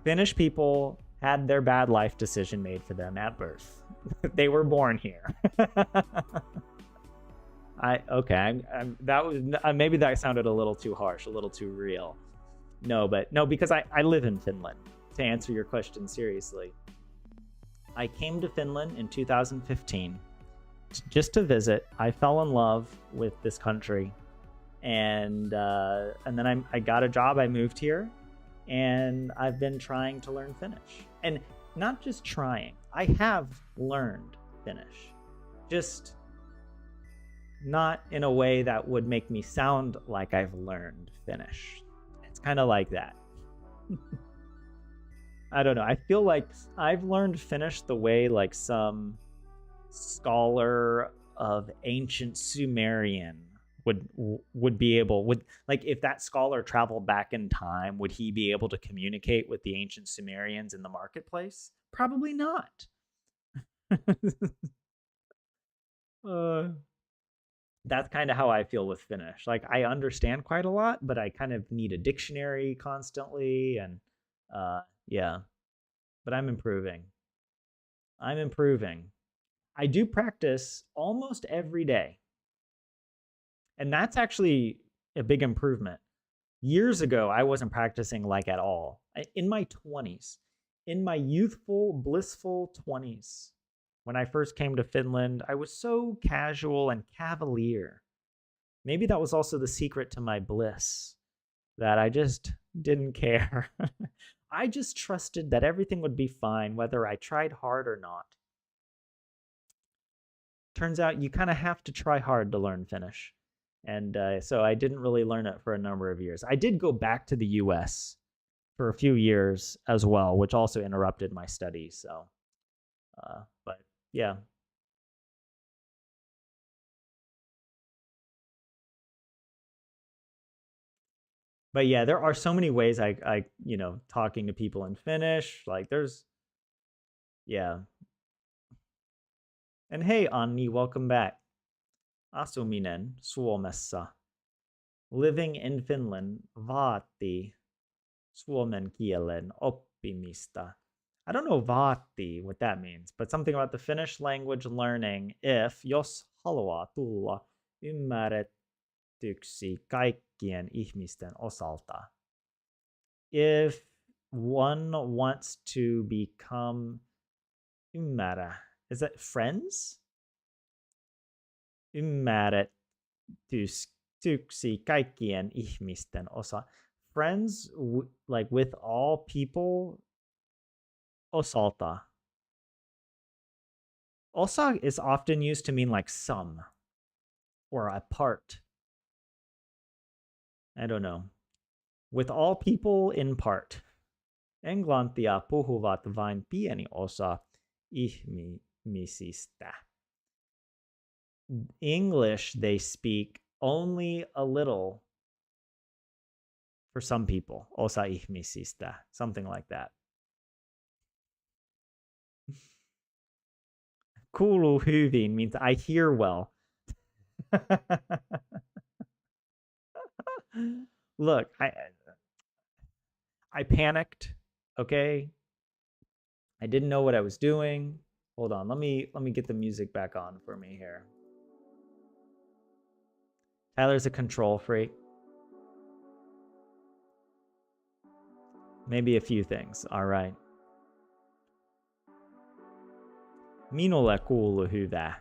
Finnish people had their bad life decision made for them at birth. They were born here. That was maybe that sounded a little too harsh, a little too real. No, because I live in Finland. To answer your question seriously, I came to Finland in 2015 just to visit. I fell in love with this country, and then I got a job. I moved here, and I've been trying to learn Finnish, and not just trying. I have learned Finnish, just not in a way that would make me sound like I've learned Finnish. It's kind of like that. I don't know. I feel like I've learned Finnish the way like some scholar of ancient Sumerian would be able, would, like, if that scholar traveled back in time, would he be able to communicate with the ancient Sumerians in the marketplace? Probably not. That's kind of how I feel with Finnish. Like, I understand quite a lot, but I kind of need a dictionary constantly, and yeah. But I'm improving. I do practice almost every day. And that's actually a big improvement. Years ago, I wasn't practicing like at all. In my 20s, in my youthful, blissful 20s, when I first came to Finland, I was so casual and cavalier. Maybe that was also the secret to my bliss, that I just didn't care. I just trusted that everything would be fine, whether I tried hard or not. Turns out you kind of have to try hard to learn Finnish. And so I didn't really learn it for a number of years. I did go back to the US for a few years as well, which also interrupted my studies. So, but yeah. But yeah, there are so many ways I talking to people in Finnish, like there's, yeah. And hey, Anni, welcome back. Asuminen Suomessa. Living in Finland vaatii suomen kielen oppimista. I don't know vaatii, what that means, but something about the Finnish language learning jos haluaa tulla ymmärretyksi kaikkien ihmisten osalta. If one wants to become ymmärrä, is that friends? Ymmärretyksi kaikkien ihmisten osa. Friends, like with all people, osalta. Osa is often used to mean like some or a part. I don't know. With all people in part. Englantia puhuvat vain pieni osa ihmisistä. English, they speak only a little for some people. Osa ihmisistä. Something like that. Kuuluu hyvin means I hear well. Look, I panicked, okay? I didn't know what I was doing. Hold on, let me get the music back on for me here. Tyler's a control freak. Maybe a few things. All right. Minulle kuuluu hyvä.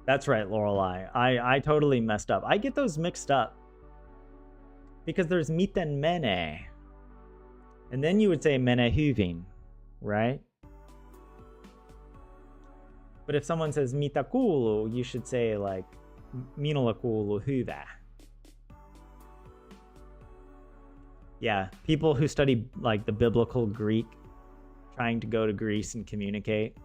That's right, Lorelai. I totally messed up. I get those mixed up. Because there's miten mene. And then you would say mene hyvin, right? But if someone says mitä kuuluu, you should say like minulle kuuluu hyvä. Yeah, people who study like the biblical Greek, trying to go to Greece and communicate.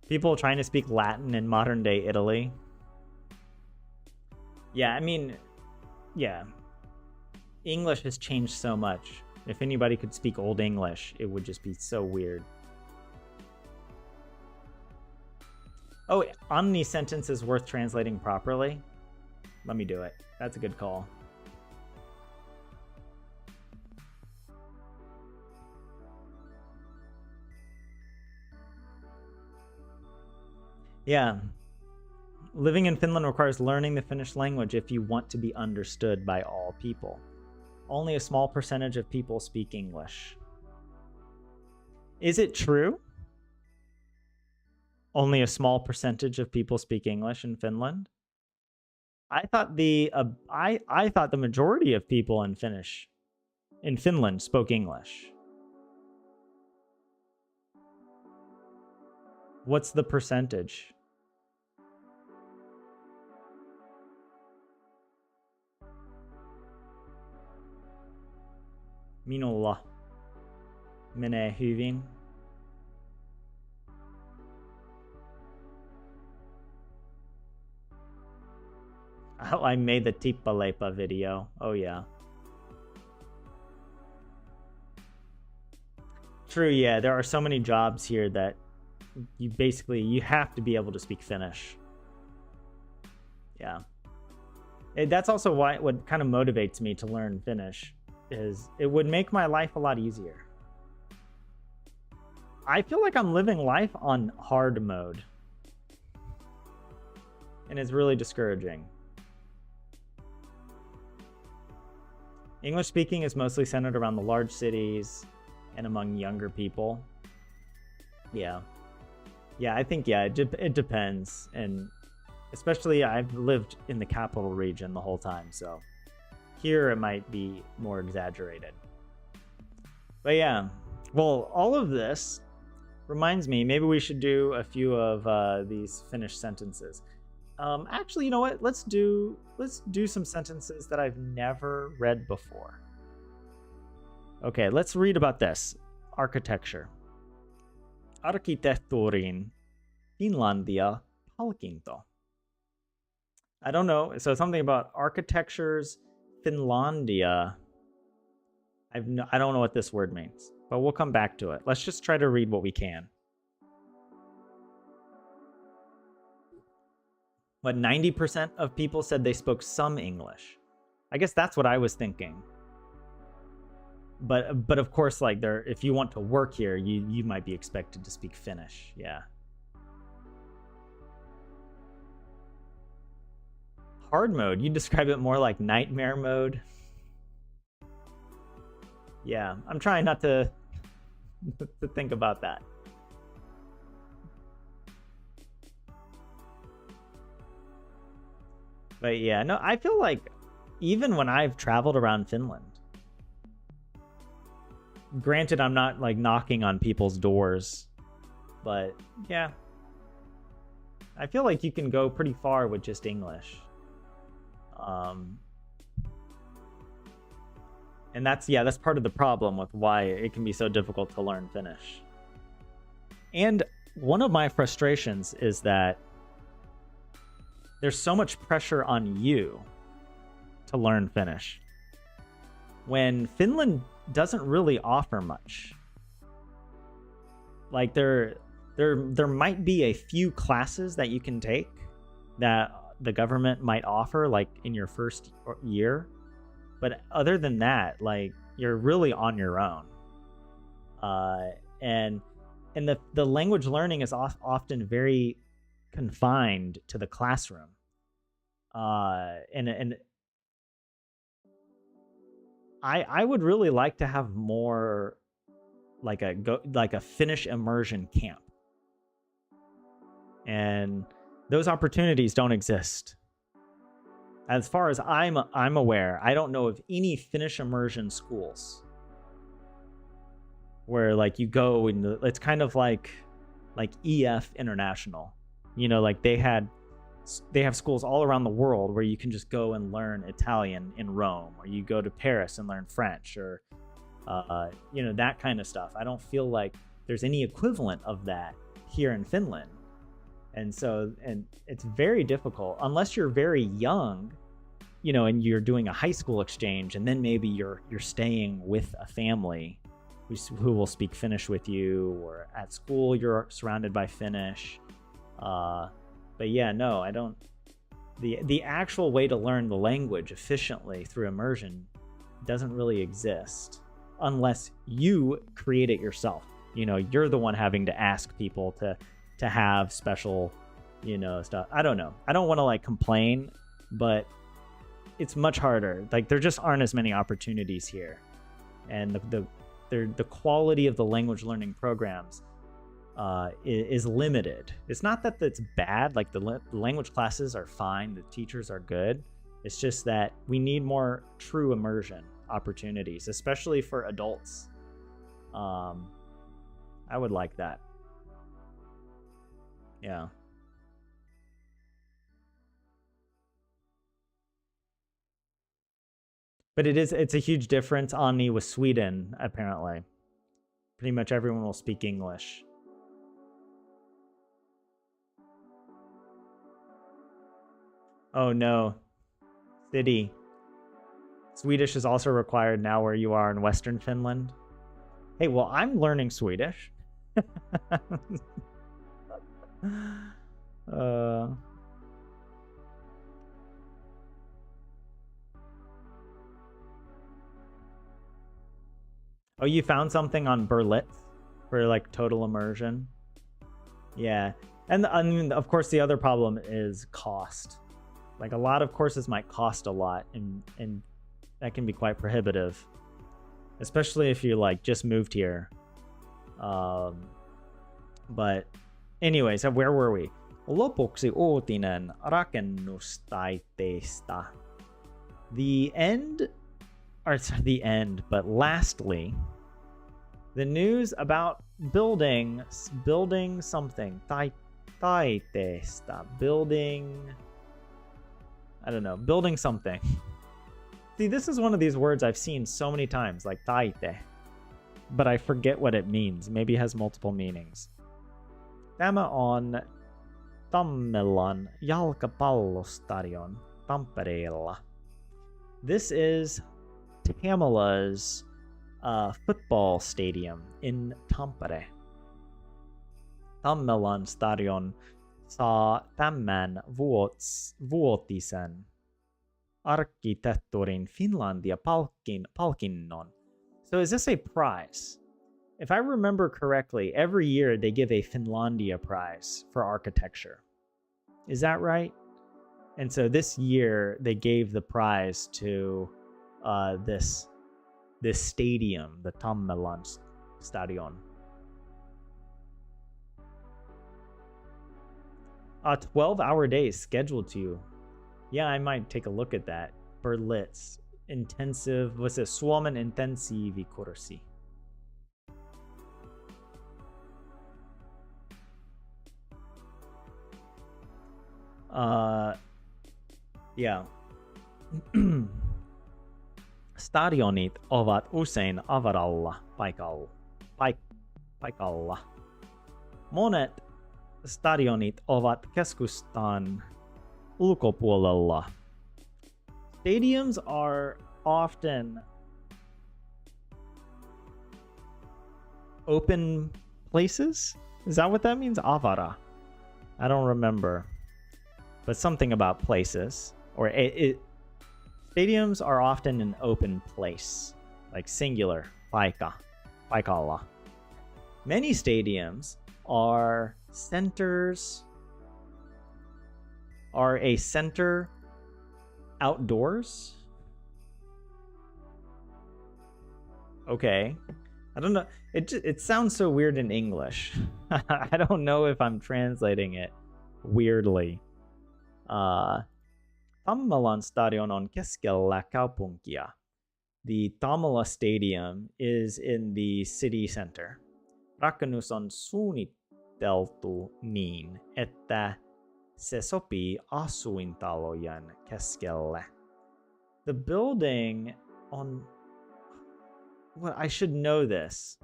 People trying to speak Latin in modern day Italy. Yeah, I mean, yeah. English has changed so much. If anybody could speak Old English, it would just be so weird. Oh, Omni sentence is worth translating properly. Let me do it. That's a good call. Yeah. Living in Finland requires learning the Finnish language if you want to be understood by all people. Only a small percentage of people speak English. Is it true? Only a small percentage of people speak English in Finland? I thought I thought the majority of people in Finland spoke English. What's the percentage? Minulla menee hyvin. Oh, I made the Tippaleipä video. Oh, yeah. True, yeah. There are so many jobs here that you have to be able to speak Finnish. Yeah. That's also what kind of motivates me to learn Finnish is it would make my life a lot easier. I feel like I'm living life on hard mode. And it's really discouraging. English speaking is mostly centered around the large cities and among younger people. Yeah. Yeah, I think, yeah, it depends. And especially I've lived in the capital region the whole time, so here it might be more exaggerated. But yeah, well, all of this reminds me, maybe we should do a few of these Finnish sentences. Actually, you know what? Let's do some sentences that I've never read before. Okay, let's read about this. Architecture. Arkkitehtuurin Finlandia palkinto. I don't know. So something about architecture's Finlandia. I don't know what this word means, but we'll come back to it. Let's just try to read what we can. But 90% of people said they spoke some English. I guess that's what I was thinking. But of course, like if you want to work here, you might be expected to speak Finnish. Yeah. Hard mode. You describe it more like nightmare mode. Yeah, I'm trying not to think about that. But yeah, no, I feel like even when I've traveled around Finland, granted, I'm not like knocking on people's doors, but yeah, I feel like you can go pretty far with just English. And that's part of the problem with why it can be so difficult to learn Finnish. And one of my frustrations is that there's so much pressure on you to learn Finnish when Finland doesn't really offer much. Like there might be a few classes that you can take that the government might offer, like in your first year, but other than that, like you're really on your own. And the language learning is often very confined to the classroom. And I would really like to have more like a Finnish immersion camp. And those opportunities don't exist. As far as I'm aware, I don't know of any Finnish immersion schools where like you go and it's kind of like EF International. You know, like they have schools all around the world where you can just go and learn Italian in Rome, or you go to Paris and learn French, or you know, that kind of stuff. I don't feel like there's any equivalent of that here in Finland. And it's very difficult unless you're very young, you know, and you're doing a high school exchange, and then maybe you're staying with a family who will speak Finnish with you, or at school you're surrounded by Finnish. But yeah, no, I don't. The actual way to learn the language efficiently through immersion doesn't really exist unless you create it yourself. You know, you're the one having to ask people to have special you know, stuff. I don't know. I don't want to like complain, but it's much harder. Like there just aren't as many opportunities here, and the quality of the language learning programs is limited. It's not that it's bad. Like the language classes are fine. The teachers are good. It's just that we need more true immersion opportunities, especially for adults. I would like that. Yeah. But it's a huge difference, Ani, with Sweden, apparently. Pretty much everyone will speak English. Oh no. City. Swedish is also required now where you are in Western Finland. Hey, well, I'm learning Swedish. Oh, you found something on Berlitz for like total immersion? Yeah. And I mean, of course, the other problem is cost. Like a lot of courses might cost a lot, and that can be quite prohibitive, especially if you like just moved here. But anyways, where were we? Lopuksi uutinen rakennustaiteista. The end, but lastly, the news about building something. Taiteesta. Building something. See, this is one of these words I've seen so many times, like taite, but I forget what it means. Maybe it has multiple meanings. Tämä on Tammelan jalkapallostadion Tampereella. This is Tamela's football stadium in Tampere. Tammelan stadion saa tämän vuotisen arkkitehtuurin Finlandia-palkinnon. So is this a prize? If I remember correctly, every year they give a Finlandia prize for architecture. Is that right? And so this year they gave the prize to this stadium, the Tammelan Stadion. 12-hour days scheduled to. Yeah, I might take a look at that. Berlitz intensive. What's it? Suomen intensiivikurssi. Yeah. Stadionit ovat usein avaralla paikalla. Monet stadionit ovat keskustan ulkopuolella. Stadiums are often open places? Is that what that means? Avara. I don't remember. But something about places. Or stadiums are often an open place. Like singular. Paikalla. Many stadiums are centers. Are a center outdoors? Okay. I don't know. It sounds so weird in English. I don't know if I'm translating it weirdly. Tammelan stadion on keskellä kaupunkia. The Tammela Stadium is in the city center. Rakennus on suunniteltu niin, että se sopii asuintalojen keskelle. The building on... Well, I should know this.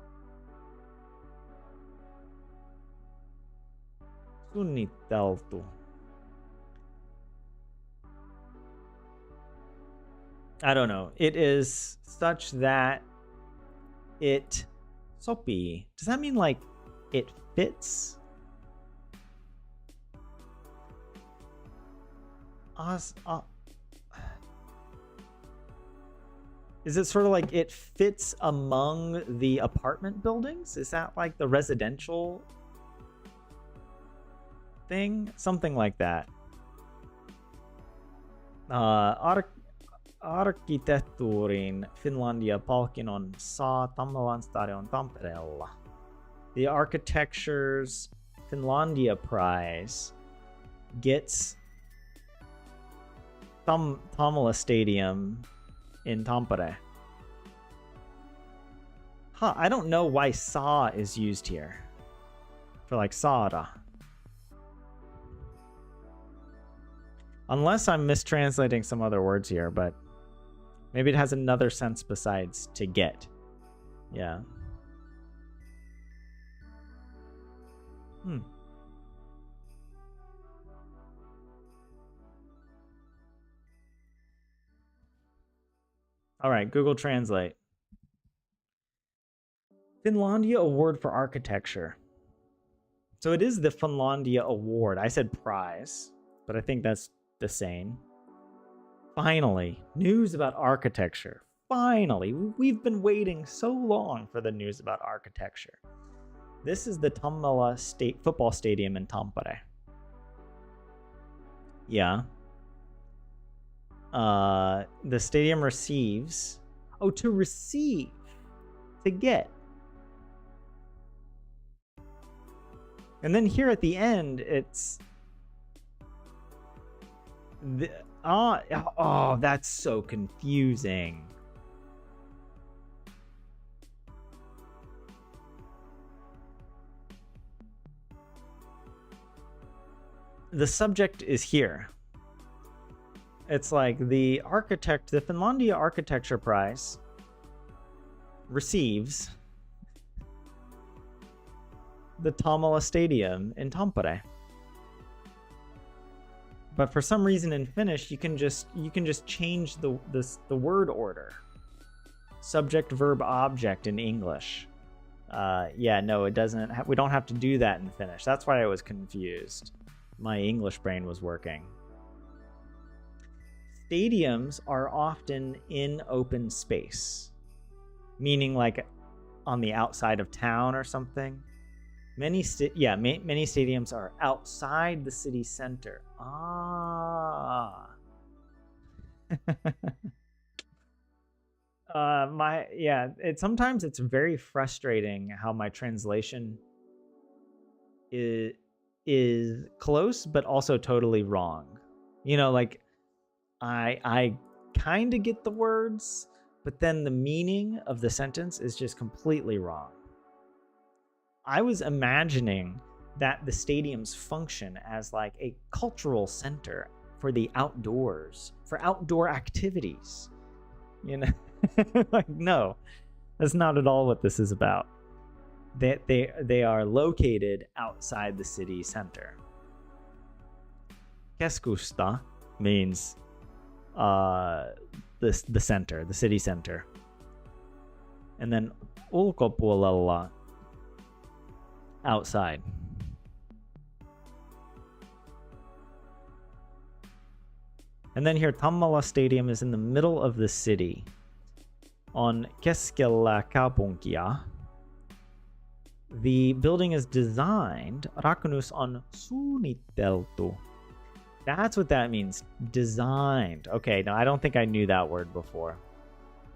Suunniteltu. I don't know. It is such that it sopii. Does that mean like it fits? Is it sort of like it fits among the apartment buildings? Is that like the residential? thing, something like that. Arkkitehtuurin Finlandia-palkinnon saa Tammelan Stadion Tampereella. The Architecture's Finlandia Prize gets Tammela Stadium in Tampere. Huh, I don't know why saa is used here. For like saada. Unless I'm mistranslating some other words here, but maybe it has another sense besides to get. Yeah. All right, Google Translate. Finlandia Award for Architecture. So it is the Finlandia Award. I said prize, but I think that's the same. Finally, news about architecture. Finally, we've been waiting so long for the news about architecture. This is the Tammela State Football Stadium in Tampere. Yeah. The stadium receives. Oh, to receive. To get. And then here at the end, it's. Oh, that's so confusing. The subject is here. It's like the Finlandia Architecture Prize receives the Tammela Stadium in Tampere. But for some reason in Finnish, you can just change the word order. Subject, verb, object in English. Yeah, no, it doesn't. We don't have to do that in Finnish. That's why I was confused. My English brain was working. Stadiums are often in open space, meaning like on the outside of town or something. Many stadiums are outside the city center. Sometimes it's very frustrating how my translation is close but also totally wrong. You know, like I kind of get the words, but then the meaning of the sentence is just completely wrong. I was imagining that the stadiums function as like a cultural center for the outdoors, for outdoor activities. You know, like, no, that's not at all what this is about. They are located outside the city center. Keskusta means the center, the city center. And then ulkopuolella, outside. And then here, Tammela Stadium is in the middle of the city. On keskellä kaupunkia. The building is designed. Rakennus on suunniteltu. That's what that means. Designed. Okay, now I don't think I knew that word before.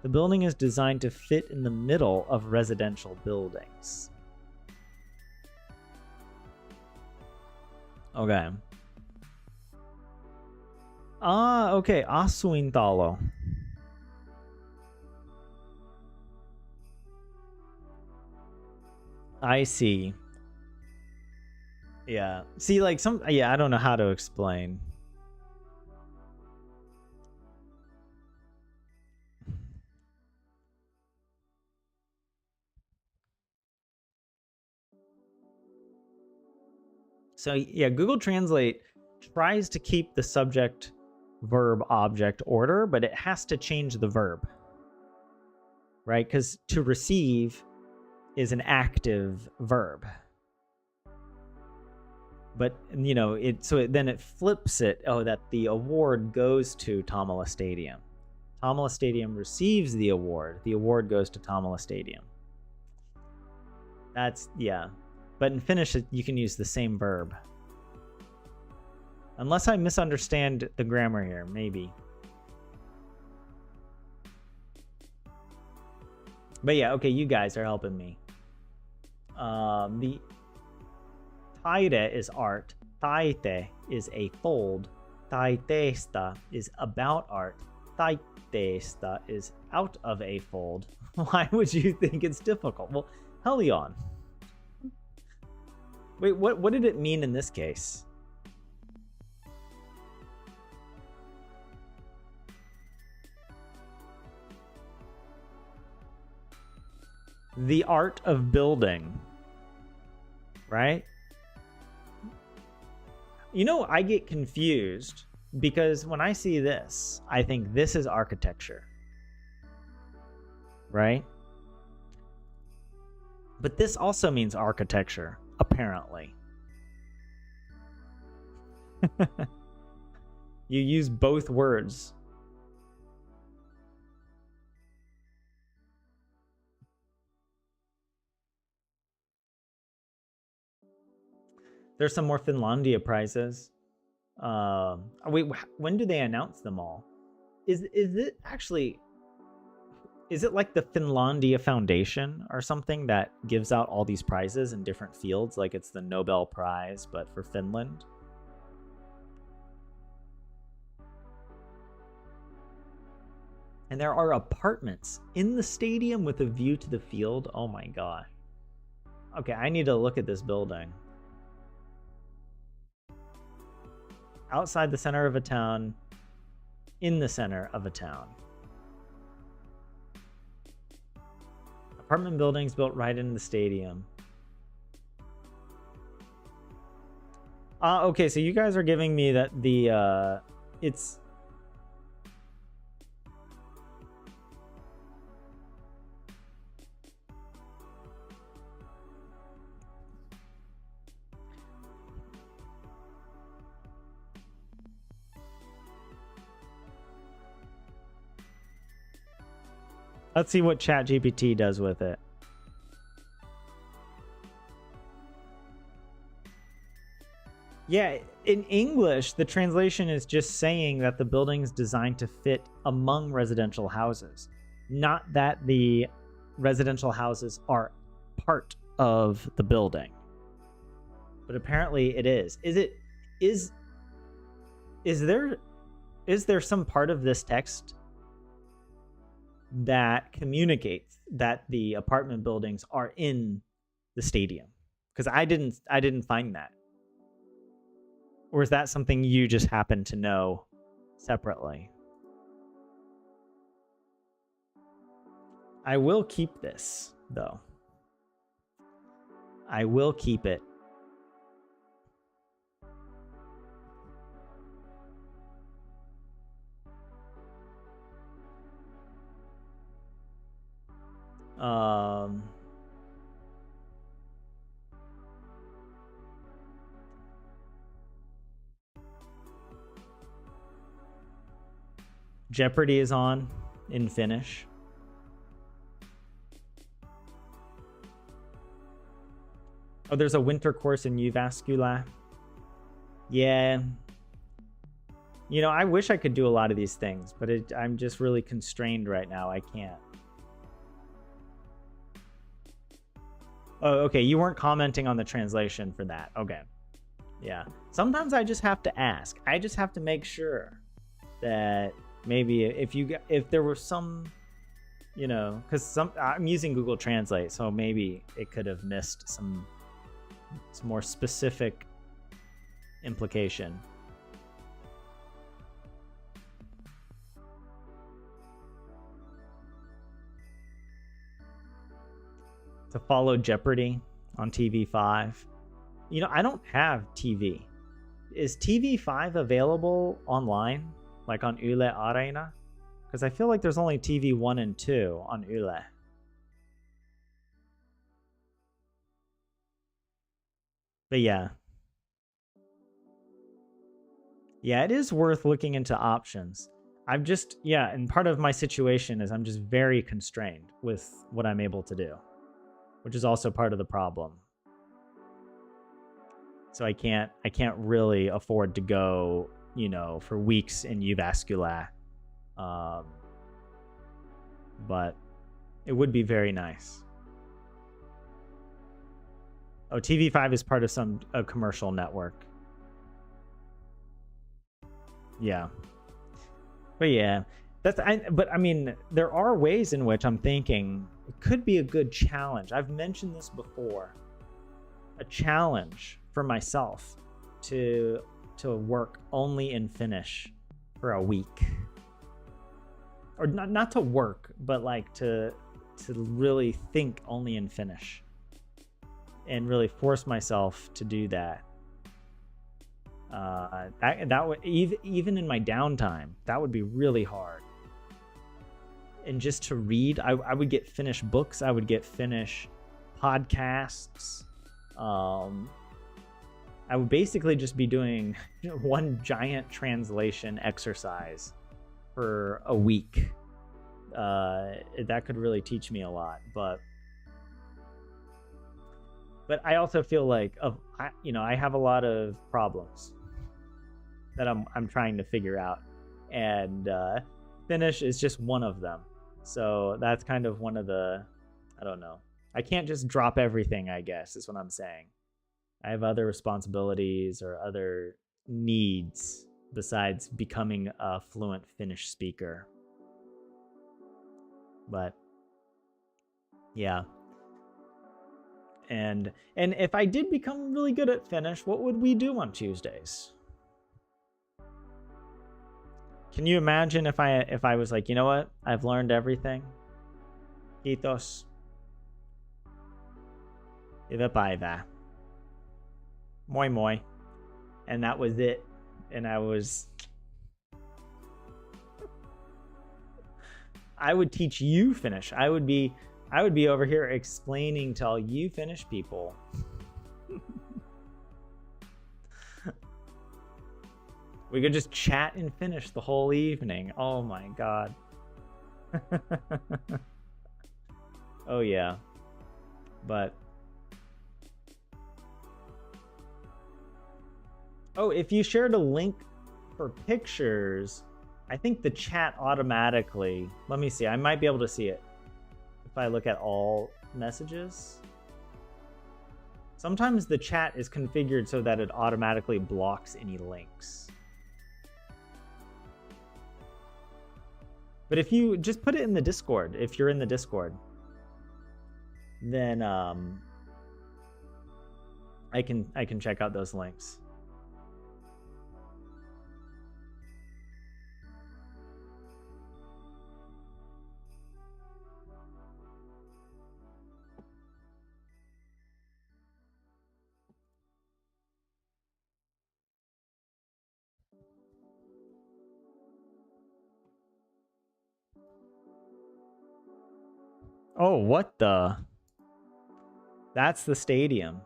The building is designed to fit in the middle of residential buildings. Okay. Okay. Asuintalo. I see. Yeah. See, like I don't know how to explain. So yeah, Google Translate tries to keep the subject, verb, object order, but it has to change the verb, right? Because to receive is an active verb. But, you know, then it flips it, that the award goes to Tammela Stadium. Tammela Stadium receives the award goes to Tammela Stadium. That's, yeah. But in Finnish, you can use the same verb. Unless I misunderstand the grammar here, maybe. But yeah, okay, you guys are helping me. The taide is art. Taite is a fold. Taiteesta is about art. Taiteesta is out of a fold. Why would you think it's difficult? Well, Helion. Wait, what did it mean in this case? The art of building, right? You know, I get confused because when I see this, I think this is architecture, right? But this also means architecture, apparently. You use both words. There's some more Finlandia prizes. Wait, when do they announce them all? Is it actually? Is it like the Finlandia Foundation or something that gives out all these prizes in different fields? Like it's the Nobel Prize, but for Finland? And there are apartments in the stadium with a view to the field. Oh my gosh. Okay, I need to look at this building. Outside the center of a town, in the center of a town. Apartment buildings built right in the stadium. Okay, so you guys are giving me that it's... Let's see what ChatGPT does with it. Yeah, in English, the translation is just saying that the building is designed to fit among residential houses, not that the residential houses are part of the building. But apparently it is. Is there some part of this text that communicates that the apartment buildings are in the stadium? Because I didn't find that. Or is that something you just happen to know separately? I will keep this, though. I will keep it. Jeopardy is on in Finnish. Oh, there's a winter course in Jyväskylä. Yeah. You know, I wish I could do a lot of these things, but I'm just really constrained right now. I can't. Oh, okay. You weren't commenting on the translation for that. Okay. Yeah. Sometimes I just have to ask. I just have to make sure that maybe if there were some, you know, because I'm using Google Translate, so maybe it could have missed some more specific implication. To follow Jeopardy on TV5. You know, I don't have TV. Is TV5 available online, like on Yle Arena? Because I feel like there's only TV 1 and 2 on Yle. But yeah. Yeah, it is worth looking into options. I'm just, yeah, and part of my situation is I'm just very constrained with what I'm able to do, which is also part of the problem. So I can't really afford to go, you know, for weeks in Uvascula. But it would be very nice. Oh, TV5 is part of a commercial network. Yeah. But yeah, but I mean, there are ways in which I'm thinking it could be a good challenge. I've mentioned this before. A challenge for myself to work only in Finnish for a week. Or not to work, but like to really think only in Finnish. And really force myself to do that. That would even in my downtime, that would be really hard. And just to read, I would get Finnish books, I would get Finnish podcasts. I would basically just be doing one giant translation exercise for a week. That could really teach me a lot, but I also feel like I have a lot of problems that I'm trying to figure out, and Finnish is just one of them. So that's kind of one of the, I don't know. I can't just drop everything, I guess, is what I'm saying. I have other responsibilities or other needs besides becoming a fluent Finnish speaker. But yeah. And if I did become really good at Finnish, what would we do on Tuesdays? Can you imagine if I was like, you know what? I've learned everything. Kiitos. Hyvää päivää. Moi moi. And that was it. And I would teach you Finnish. I would be over here explaining to all you Finnish people. We could just chat in Finnish the whole evening. Oh my god. Oh yeah. But oh, if you shared a link for pictures, I think the chat automatically, let me see, I might be able to see it if I look at all messages. Sometimes the chat is configured so that it automatically blocks any links. But if you just put it in the Discord, if you're in the Discord, then I can check out those links. Oh, what the? That's the stadium.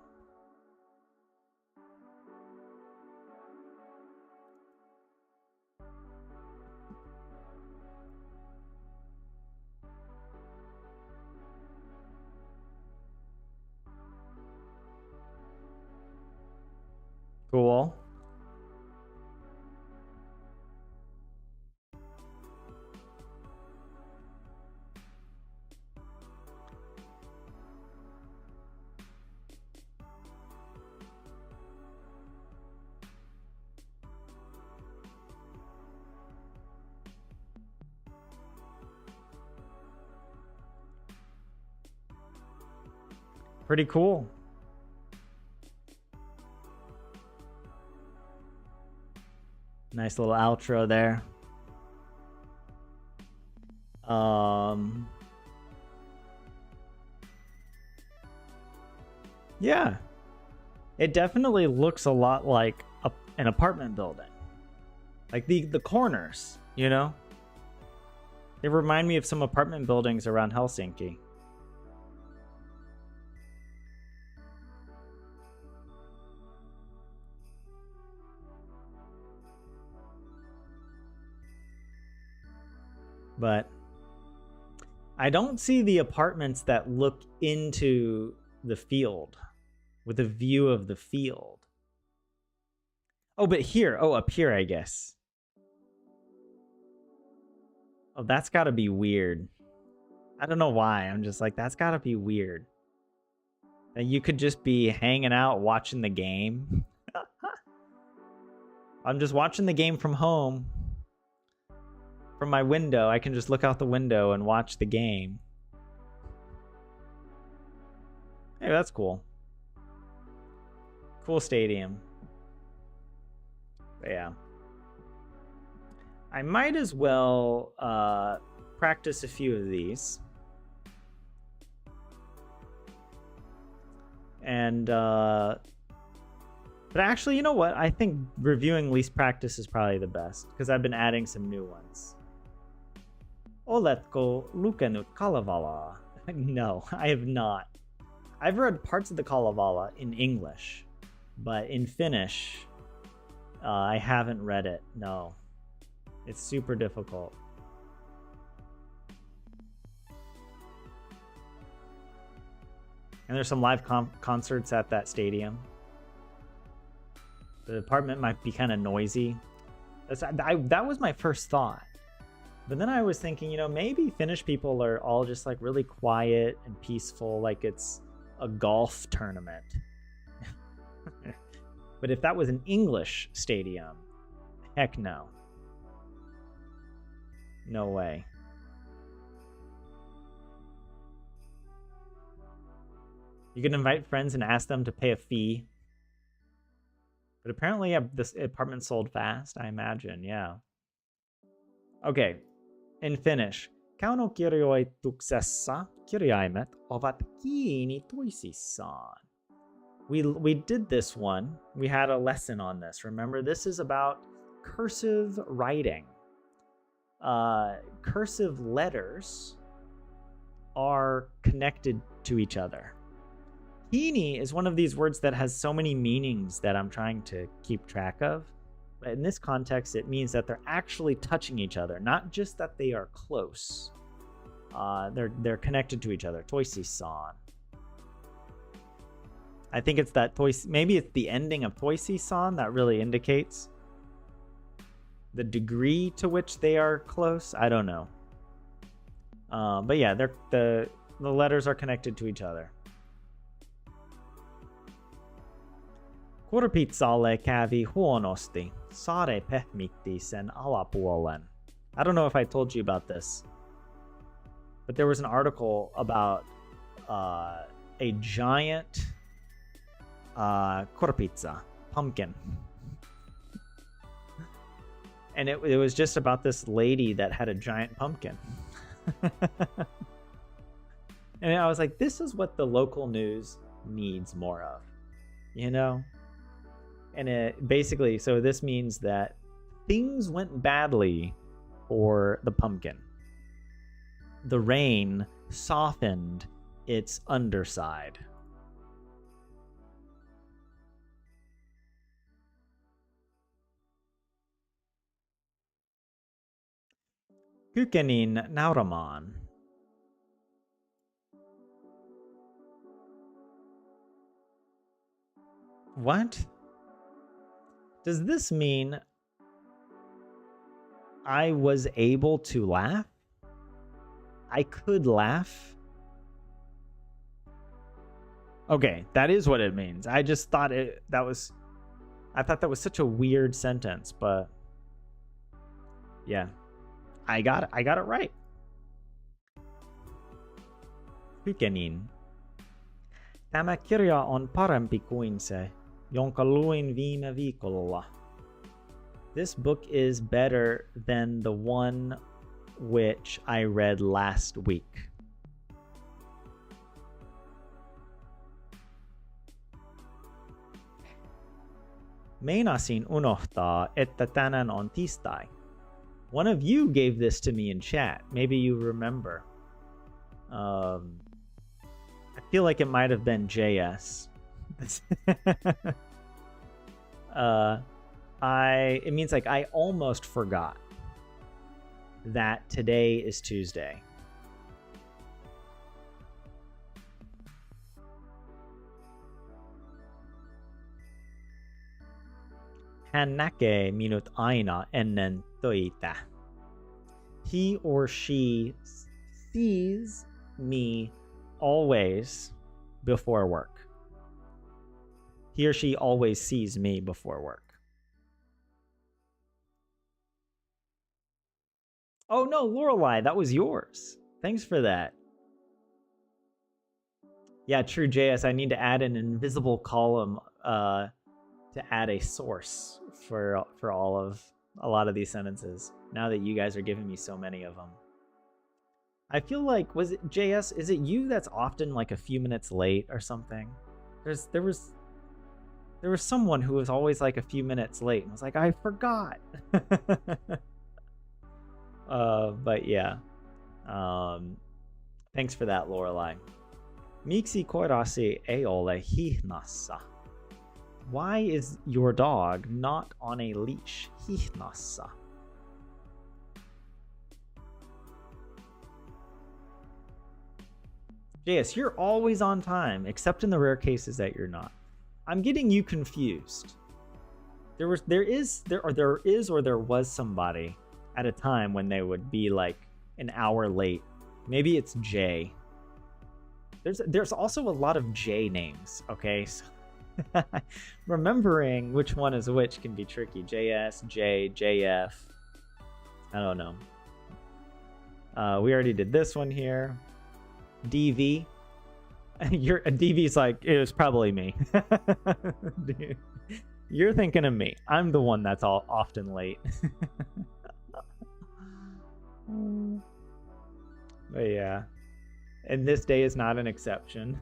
Cool. Pretty cool. Nice little outro there. Yeah. It definitely looks a lot like an apartment building. Like the corners, you know? They remind me of some apartment buildings around Helsinki. But I don't see the apartments that look into the field with a view of the field. Oh, but here. Oh, up here, I guess. Oh, that's gotta be weird. I don't know why. I'm just like, that's gotta be weird. That you could just be hanging out watching the game. I'm just watching the game from home. From my window, I can just look out the window and watch the game. Hey, that's cool. Cool stadium. But yeah. I might as well practice a few of these. And, but actually, you know what? I think reviewing least practice is probably the best, because I've been adding some new ones. Oletko lukenut Kalevala? No, I have not. I've read parts of the Kalevala in English, but in Finnish, I haven't read it, no. It's super difficult. And there's some live concerts at that stadium. The apartment might be kind of noisy. That was my first thought. But then I was thinking, you know, maybe Finnish people are all just like really quiet and peaceful, like it's a golf tournament. But if that was an English stadium, heck no. No way. You can invite friends and ask them to pay a fee. But apparently this apartment sold fast, I imagine, yeah. Okay, in Finnish. Kaunokirjoituksessa kirjaimet ovat kiinni toisissaan. We did this one. We had a lesson on this. Remember, this is about cursive writing. Cursive letters are connected to each other. Kiinni is one of these words that has so many meanings that I'm trying to keep track of. But in this context, it means that they're actually touching each other, not just that they are close. They're connected to each other. Toisissaan. I think it's that maybe it's the ending of toisissaan that really indicates the degree to which they are close. I don't know. But yeah, the letters are connected to each other. Kurpitsalle kävi huonosti. Sade pehmitti sen alapuolen. I don't know if I told you about this, but there was an article about a giant kurpitsa, pumpkin. And it was just about this lady that had a giant pumpkin. And I was like, this is what the local news needs more of, you know? And it basically, so this means that things went badly for the pumpkin. The rain softened its underside. Kykenin nauramaan. What? Does this mean I was able to laugh? I could laugh? Okay, that is what it means. I just thought I thought that was such a weird sentence, but yeah. I got it right. Kykenin. Tämä kirja on parempi kuin se, jonka luin viime viikolla. This book is better than the one which I read last week. Meinasin unohtaa, että tänään on tiistai. One of you gave this to me in chat. Maybe you remember. I feel like it might have been JS. It means like I almost forgot that today is Tuesday. Hän näkee minut aina ennen töitä. He or she sees me always before work. He or she always sees me before work. Oh no, Lorelei, that was yours. Thanks for that. Yeah, true, JS. I need to add an invisible column to add a source for a lot of these sentences. Now that you guys are giving me so many of them, I feel like, was it JS? Is it you that's often like a few minutes late or something? There was someone who was always like a few minutes late and was like, I forgot. But yeah. Thanks for that, Lorelei. Miksi koirasi ei ole hihnassa? Why is your dog not on a leash? Hihnassa. JS, you're always on time, except in the rare cases that you're not. I'm getting you confused. There was somebody at a time when they would be like an hour late. Maybe it's Jay. There's also a lot of J names, okay? So remembering which one is which can be tricky. JS, J, JF. I don't know. We already did this one here. DV. DV's like, it was probably me. You're thinking of me. I'm the one that's often late. But yeah. And this day is not an exception.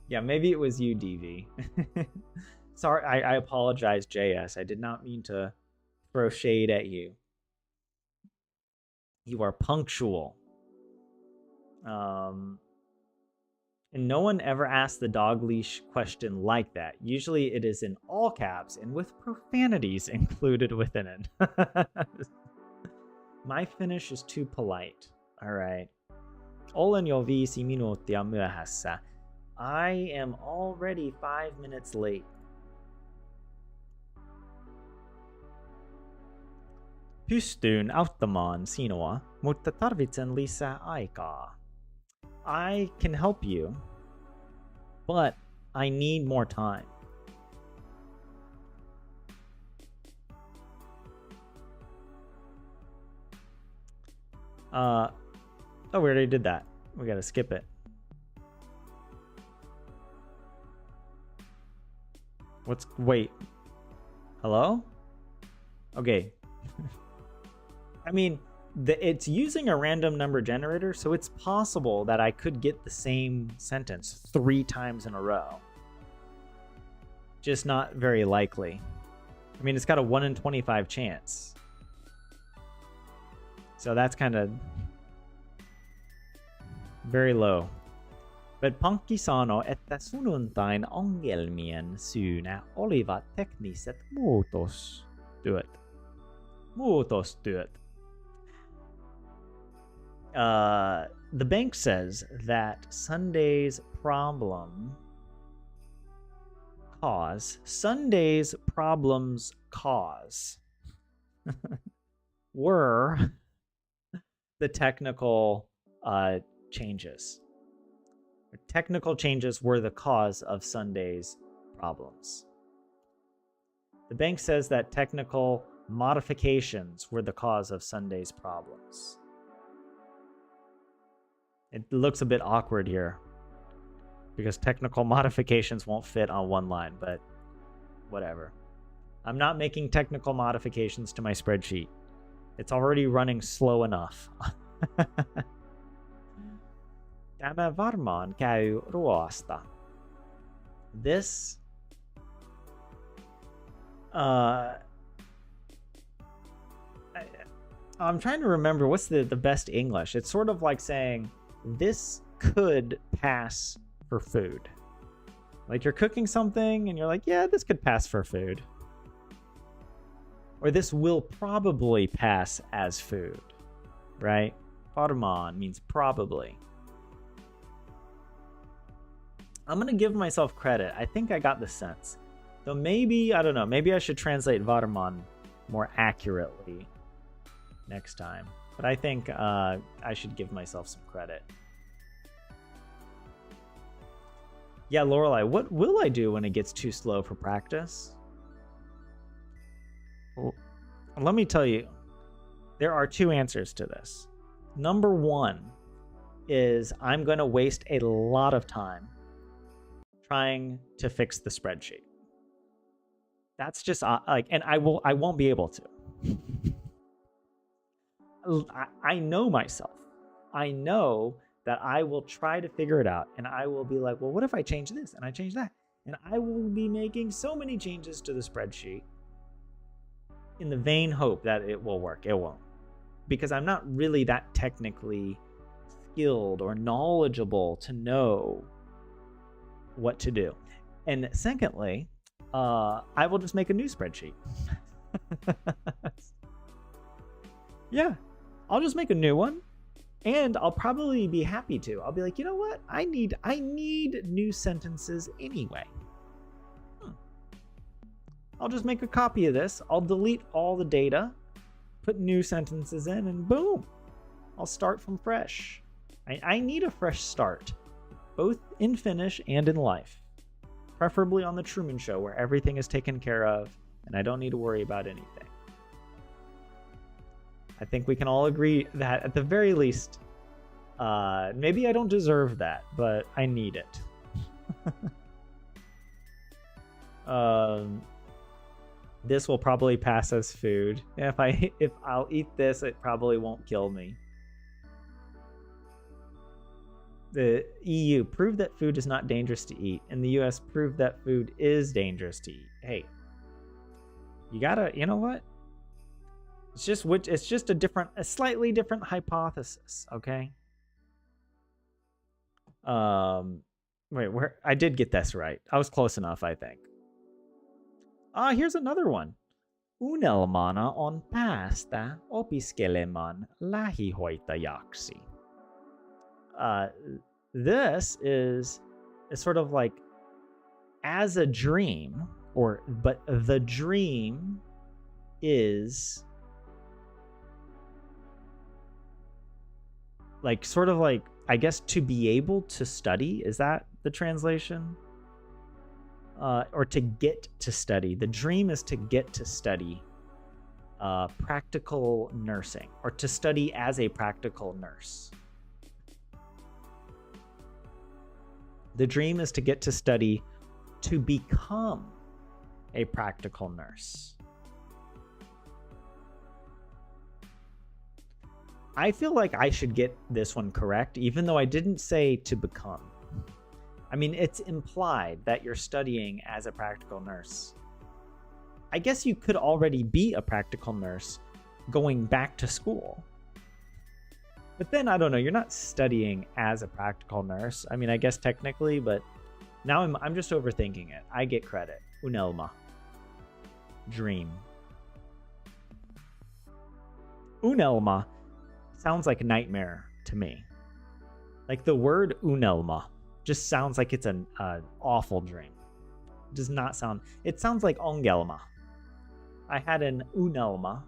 Yeah, maybe it was you, DV. Sorry, I apologize, JS. I did not mean to throw shade at you. You are punctual. And no one ever asked the dog leash question like that. Usually it is in all caps and with profanities included within it. My Finnish is too polite. All right. Olen jo 5 minuuttia myöhässä. I am already 5 minutes late. Pystyn auttamaan sinua, mutta tarvitsen lisää aikaa. I can help you, but I need more time. Oh, we already did that. We gotta skip it. Wait. Hello? Okay. I mean, it's using a random number generator, so it's possible that I could get the same sentence 3 times in a row. Just not very likely. I mean, it's got a 1 in 25 chance. So that's kind of very low. But pankki sanoi, että sunnuntain ongelmien syynä olivat tekniset muutostyöt. The bank says that Sunday's problems cause were the technical changes. Technical changes were the cause of Sunday's problems. The bank says that technical modifications were the cause of Sunday's problems. It looks a bit awkward here because technical modifications won't fit on one line, but whatever. I'm not making technical modifications to my spreadsheet. It's already running slow enough. Tämä varmaan käy ruoasta. This I'm trying to remember what's the best English. It's sort of like saying this could pass for food. Like you're cooking something and you're like, yeah, this could pass for food. Or this will probably pass as food, right? Varmaan means probably. I'm going to give myself credit. I think I got the sense. So maybe, I don't know, maybe I should translate varman more accurately next time. But I think I should give myself some credit. Yeah, Lorelei, what will I do when it gets too slow for practice? Well, let me tell you, there are two answers to this. Number one is I'm going to waste a lot of time trying to fix the spreadsheet. That's just and I won't be able to. I know myself. I know that I will try to figure it out, and I will be like, well, what if I change this and I change that? And I will be making so many changes to the spreadsheet in the vain hope that it will work. It won't. Because I'm not really that technically skilled or knowledgeable to know what to do. And secondly, I will just make a new spreadsheet. Yeah, I'll just make a new one, and I'll probably be happy to. I'll be like, you know what? I need new sentences anyway. I'll just make a copy of this. I'll delete all the data, put new sentences in, and boom, I'll start from fresh. I need a fresh start, both in Finnish and in life. Preferably on the Truman Show, where everything is taken care of and I don't need to worry about anything. I think we can all agree that at the very least, maybe I don't deserve that, but I need it. This will probably pass as food. If I'll eat this, it probably won't kill me. The EU proved that food is not dangerous to eat, and the US proved that food is dangerous to eat. Hey, you know what? It's just a slightly different hypothesis, okay? Wait, I did get this right. I was close enough, I think. Here's another one. Unelmana on päästä opiskelemaan lähihoitajaksi. This is sort of like as a dream, but the dream is like sort of like, I guess, to be able to study. Is that the translation? Or to get to study. The dream is to get to study practical nursing, or to study as a practical nurse. The dream is to get to study to become a practical nurse. I feel like I should get this one correct, even though I didn't say to become. I mean, it's implied that you're studying as a practical nurse. I guess you could already be a practical nurse going back to school. But then, I don't know, you're not studying as a practical nurse. I mean, I guess technically, but now I'm just overthinking it. I get credit. Unelma. Dream. Unelma sounds like a nightmare to me. Like the word unelma just sounds like it's an awful dream. It does not sound... It sounds like ongelma. I had an ongelma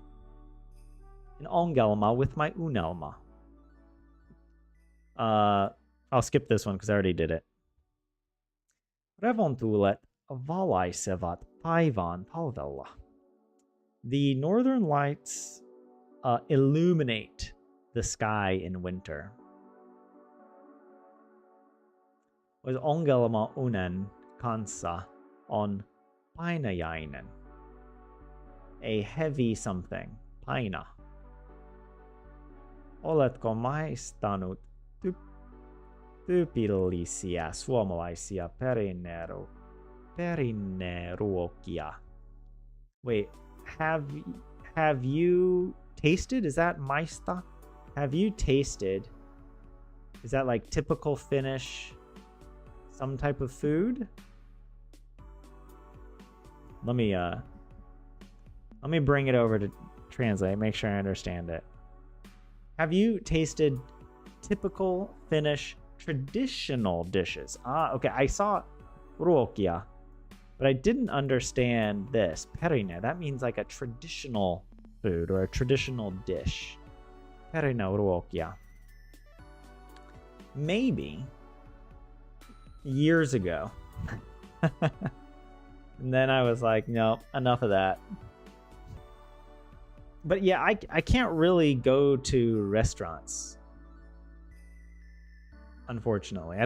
with my unelma. I'll skip this one because I already did it. Revontuulet valaisevat taivaan talvella. The northern lights illuminate the sky in winter. Was ongelma unen kanssa on painajainen. A heavy something. Paina. Oletko maistanut tyypillisiä suomalaisia perinneruokia? Wait, have you tasted? Is that maista? Have you tasted? Is that like typical Finnish, some type of food? Let me bring it over to translate, make sure I understand it. Have you tasted typical Finnish traditional dishes? Okay, I saw ruokia. But I didn't understand this. Perine, that means like a traditional food or a traditional dish. Perine ruokia. Maybe years ago. And then I was like, no, enough of that. But yeah, I can't really go to restaurants. Unfortunately. I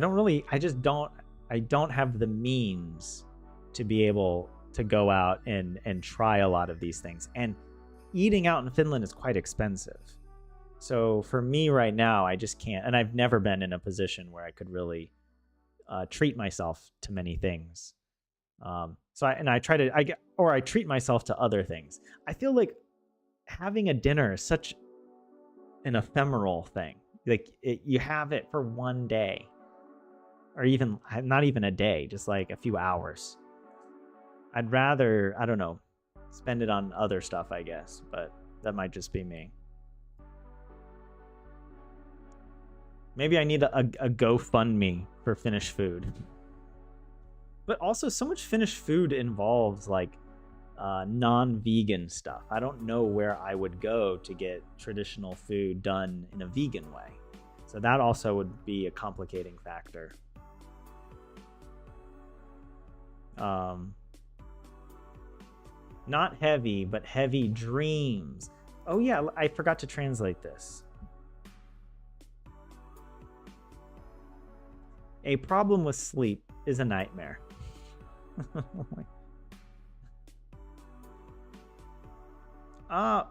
don't have the means to be able to go out and try a lot of these things. And eating out in Finland is quite expensive. So for me right now, I just can't. And I've never been in a position where I could really treat myself to many things. I treat myself to other things. I feel like having a dinner is such an ephemeral thing. Like you have it for one day, or even not even a day, just like a few hours. I'd rather, I don't know, spend it on other stuff, I guess, but that might just be me. Maybe I need a GoFundMe for Finnish food. But also, so much Finnish food involves like non-vegan stuff. I don't know where I would go to get traditional food done in a vegan way. So that also would be a complicating factor. Not heavy, but heavy dreams. Oh yeah, I forgot to translate this. A problem with sleep is a nightmare.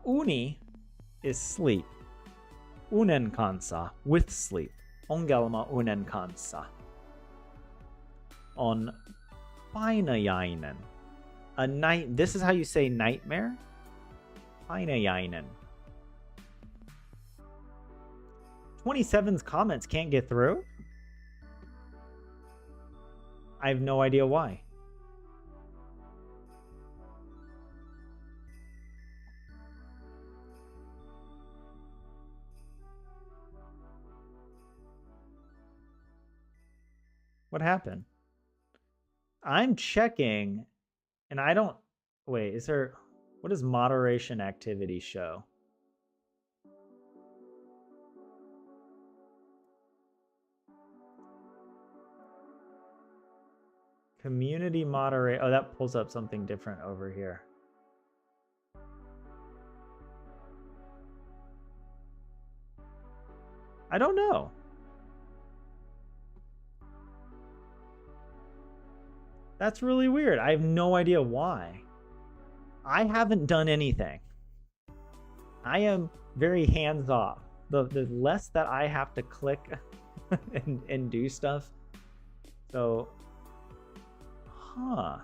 Uni is sleep. Unen kanssa, with sleep. Ongelma unen kanssa. On painajainen. This is how you say nightmare? Painajainen. 27's comments can't get through? I have no idea why. What happened? I'm checking and I don't... Wait, is there... What does moderation activity show? Community moderate... Oh, that pulls up something different over here. I don't know. That's really weird. I have no idea why. I haven't done anything. I am very hands-off. The less that I have to click and do stuff. So, huh.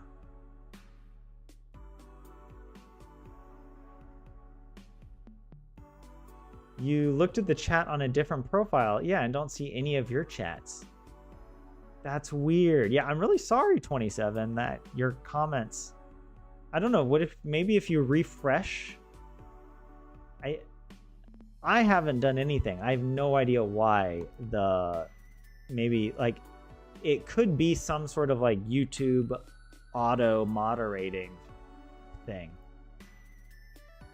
You looked at the chat on a different profile. Yeah, and don't see any of your chats. That's weird. Yeah, I'm really sorry, 27, that your comments... I don't know, what if... Maybe if you refresh... I haven't done anything. I have no idea why the... Maybe, like... It could be some sort of, like, YouTube auto-moderating thing.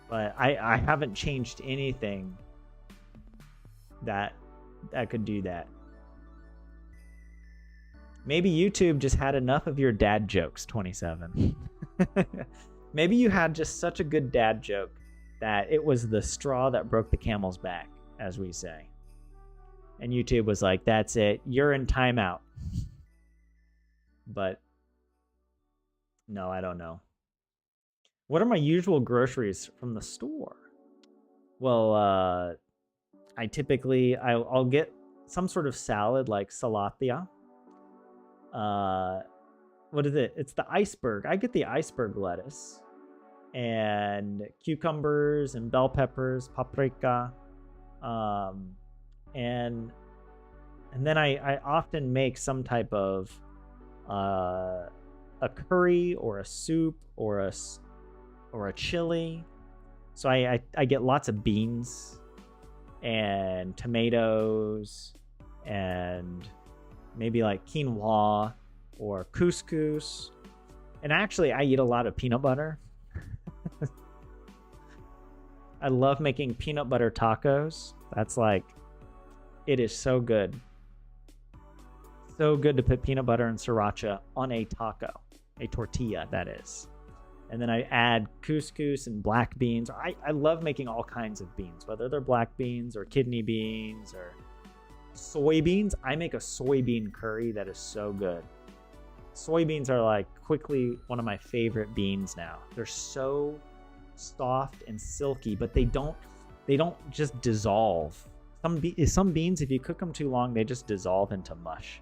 But I haven't changed anything that could do that. Maybe YouTube just had enough of your dad jokes, 27. Maybe you had just such a good dad joke that it was the straw that broke the camel's back, as we say. And YouTube was like, that's it, you're in timeout. But no, I don't know. What are my usual groceries from the store? Well, I'll get some sort of salad like salatia. What is it? It's the iceberg. I get the iceberg lettuce and cucumbers and bell peppers, paprika, and then I often make some type of a curry or a soup or a chili. So I get lots of beans and tomatoes and maybe like quinoa or couscous. And actually, I eat a lot of peanut butter. I love making peanut butter tacos. That's like, it is so good. So good to put peanut butter and sriracha on a taco, a tortilla, that is. And then I add couscous and black beans. I love making all kinds of beans, whether they're black beans or kidney beans or soybeans. I make a soybean curry that is so good. Soybeans are like quickly one of my favorite beans now. They're so soft and silky, but they don't just dissolve. Some beans, if you cook them too long, they just dissolve into mush.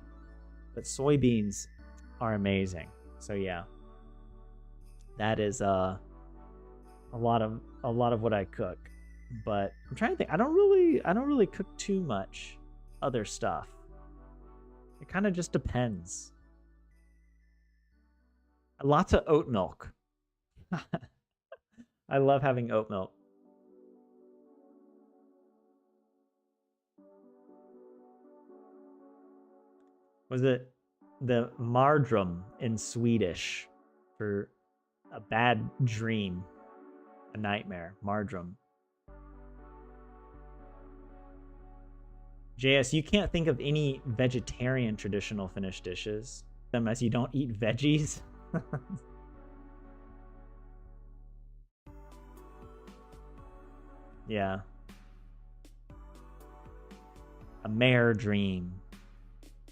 But soybeans are amazing. So yeah, that is a lot of what I cook. But I'm trying to think. I don't really cook too much other stuff. It kind of just depends. Lots of oat milk. I love having oat milk. Was it the mardrum in Swedish for a bad dream, a nightmare? Mardrum. JS, you can't think of any vegetarian traditional Finnish dishes unless you don't eat veggies. Yeah. A mare dream.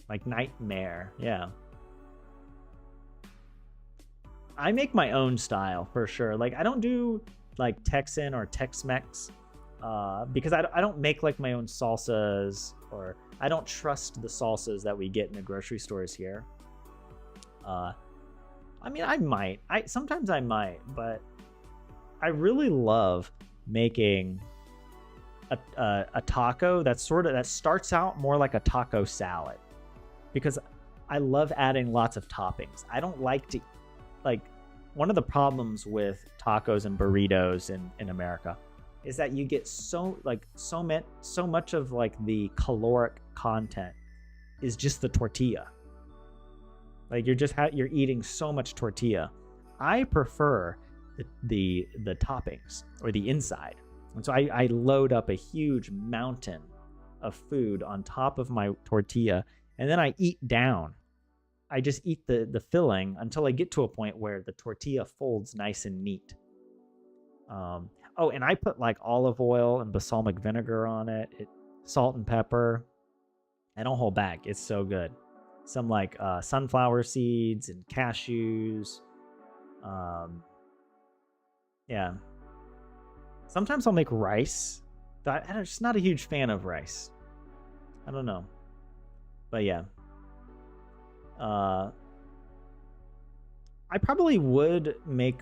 Like nightmare. Yeah. I make my own style for sure. Like I don't do like Texan or Tex-Mex because I don't make like my own salsas, or I don't trust the salsas that we get in the grocery stores here. I mean, I might. Sometimes I might, but I really love making a taco that starts out more like a taco salad, because I love adding lots of toppings. I don't like to, like, one of the problems with tacos and burritos in America is that you get so much of like the caloric content is just the tortilla. Like you're eating so much tortilla. I prefer the toppings or the inside. And so I load up a huge mountain of food on top of my tortilla, and then I eat down. I just eat the filling until I get to a point where the tortilla folds nice and neat. And I put like olive oil and balsamic vinegar on it, salt and pepper. I don't hold back. It's so good. Some like sunflower seeds and cashews. Yeah. Sometimes I'll make rice. I'm just not a huge fan of rice. I don't know. But yeah. I probably would make...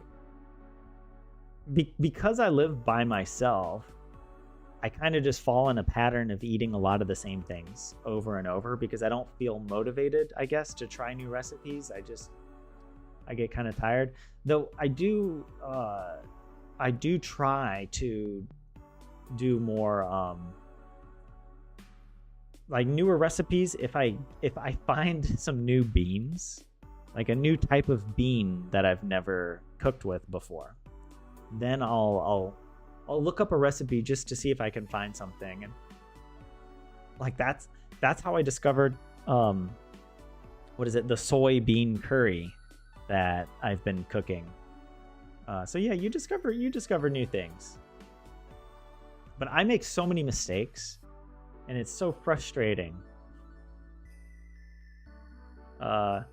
because I live by myself, I kind of just fall in a pattern of eating a lot of the same things over and over because I don't feel motivated, I guess, to try new recipes. I get kind of tired. Though I do try to do more like newer recipes. If I find some new beans, like a new type of bean that I've never cooked with before, then I'll look up a recipe just to see if I can find something. And like that's how I discovered the soybean curry that I've been cooking. So yeah, you discover new things. But I make so many mistakes, and it's so frustrating. I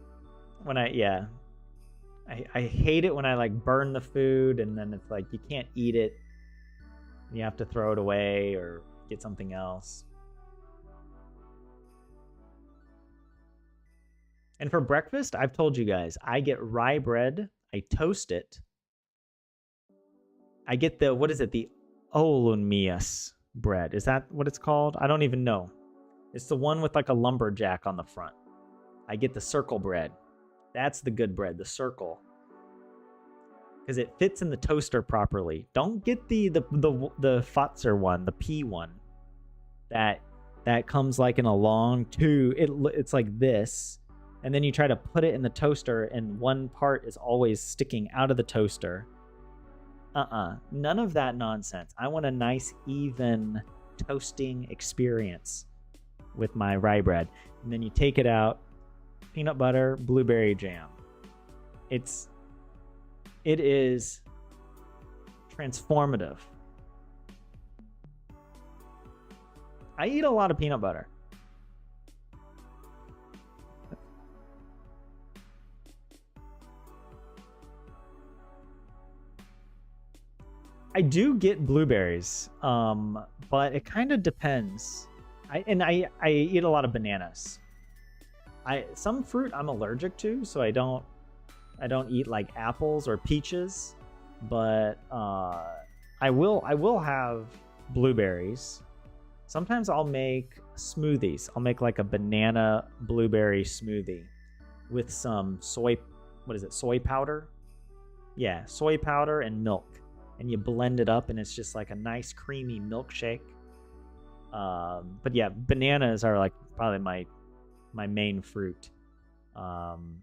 hate it when I like burn the food and then it's like you can't eat it. You have to throw it away or get something else. And for breakfast, I've told you guys, I get rye bread, I toast it. I get the Olunmias bread. Is that what it's called? I don't even know. It's the one with like a lumberjack on the front. I get the circle bread. That's the good bread, the circle. Because it fits in the toaster properly. Don't get the Fatser one, the P one. That comes like in a long tube. It's like this. and then you try to put it in the toaster and one part is always sticking out of the toaster. None of that nonsense. I want a nice, even toasting experience with my rye bread. And then you take it out, peanut butter, blueberry jam. It is transformative. I eat a lot of peanut butter. I do get blueberries, but it kind of depends. I eat a lot of bananas. Some fruit I'm allergic to, so I don't eat like apples or peaches, but I will have blueberries. Sometimes I'll make smoothies. I'll make like a banana blueberry smoothie with some soy powder? Yeah, soy powder and milk. And you blend it up and it's just like a nice creamy milkshake. But yeah, bananas are like probably my main fruit. And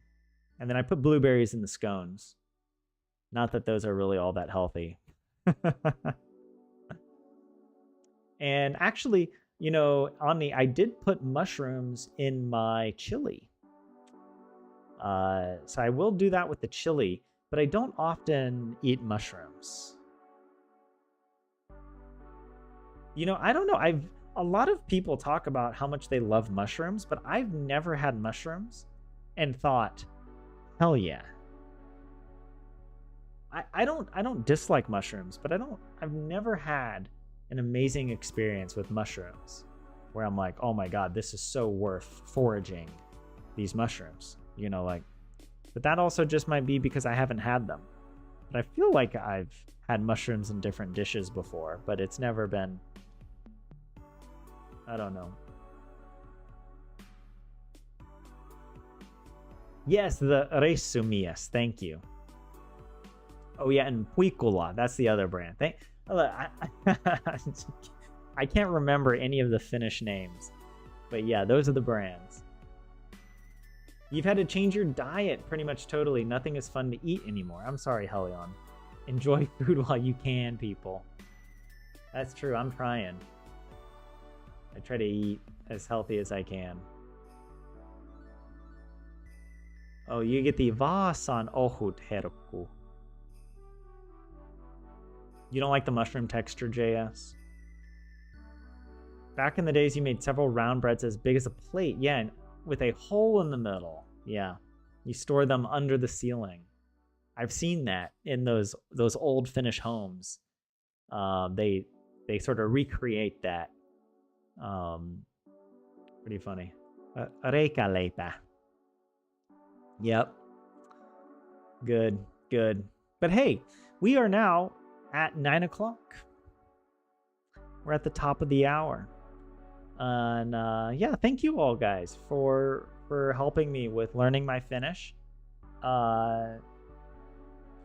then I put blueberries in the scones. Not that those are really all that healthy. And actually, you know, I did put mushrooms in my chili. So I will do that with the chili, but I don't often eat mushrooms. You know, I don't know. A lot of people talk about how much they love mushrooms, but I've never had mushrooms and thought, hell yeah. I don't dislike mushrooms, but I've never had an amazing experience with mushrooms where I'm like, oh my God, this is so worth foraging these mushrooms, you know, like, but that also just might be because I haven't had them. But I feel like I've had mushrooms in different dishes before, but it's never been, I don't know. Yes, the Resumias. Thank you. Oh yeah, and Puicola. That's the other brand. I can't remember any of the Finnish names, but yeah, those are the brands. You've had to change your diet pretty much totally. Nothing is fun to eat anymore. I'm sorry, Helion. Enjoy food while you can, people. That's true. I'm trying. I try to eat as healthy as I can. Oh, you get the Vaasan ohut herkku. You don't like the mushroom texture, JS? Back in the days, you made several round breads as big as a plate. Yeah, and with a hole in the middle. Yeah, you store them under the ceiling. I've seen that in those old Finnish homes. They sort of recreate that. Pretty funny. Reikaleipä. Yep. Good. But hey, we are now at 9 o'clock. We're at the top of the hour. And yeah, thank you all guys for helping me with learning my Finnish. I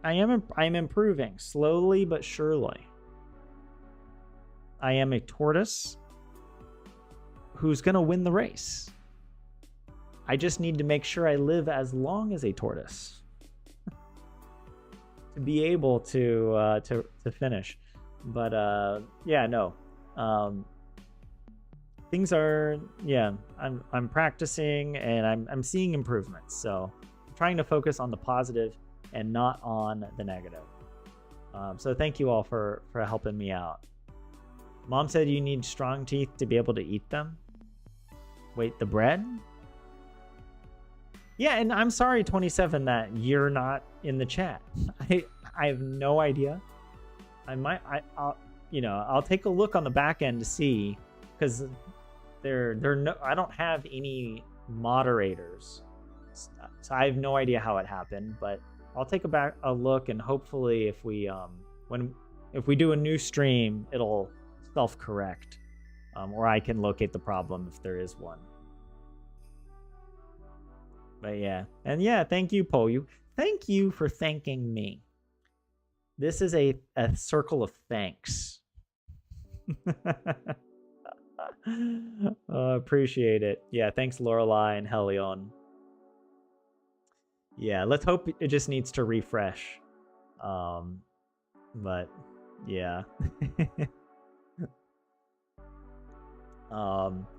am improving slowly but surely. I am a tortoise who's gonna win the race. I just need to make sure I live as long as a tortoise to be able to finish. But yeah, no. Things are, yeah, I'm practicing and I'm seeing improvements. So I'm trying to focus on the positive and not on the negative. So thank you all for helping me out. Mom said you need strong teeth to be able to eat them. Wait, the bread? Yeah, and I'm sorry, 27, that you're not in the chat. I have no idea. I'll take a look on the back end to see, because I don't have any moderators, so I have no idea how it happened. But I'll take a look, and hopefully, if we do a new stream, it'll self-correct, or I can locate the problem if there is one. But yeah, and yeah, thank you, Poyu. Thank you for thanking me. This is a circle of thanks. Appreciate it. Yeah, thanks Lorelai and Helion. Yeah, let's hope it just needs to refresh. But yeah.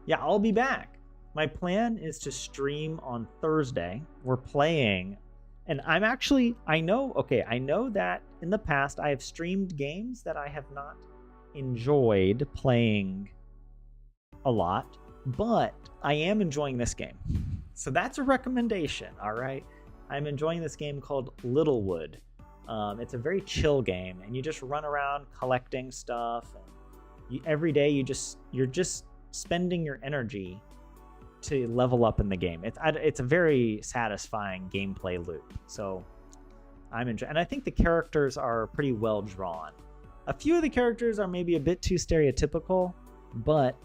Yeah, I'll be back. My plan is to stream on Thursday. We're playing, and I know that in the past I have streamed games that I have not enjoyed playing a lot, but I am enjoying this game. So that's a recommendation, all right? I'm enjoying this game called Littlewood. It's a very chill game, and you just run around collecting stuff. And every day you're just spending your energy to level up in the game. It's a very satisfying gameplay loop. So I'm enjoying, and I think the characters are pretty well drawn. A few of the characters are maybe a bit too stereotypical, but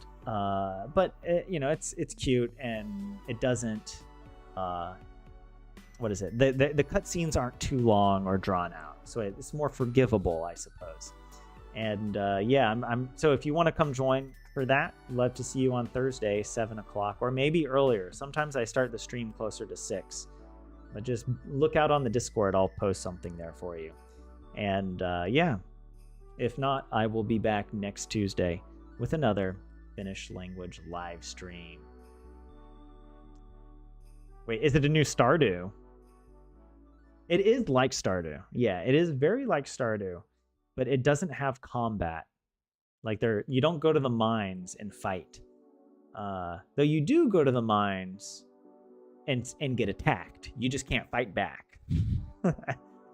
you know, it's cute, and it doesn't what is it? The cutscenes aren't too long or drawn out, so it's more forgivable, I suppose. And yeah, I'm so if you want to come join for that, love to see you on Thursday, 7 o'clock, or maybe earlier. Sometimes I start the stream closer to 6, but just look out on the Discord. I'll post something there for you. And yeah, if not, I will be back next Tuesday with another Finnish language live stream. Wait, is it a new Stardew? It is like Stardew. Yeah, it is very like Stardew, but it doesn't have combat. Like you don't go to the mines and fight. Though you do go to the mines and get attacked. You just can't fight back.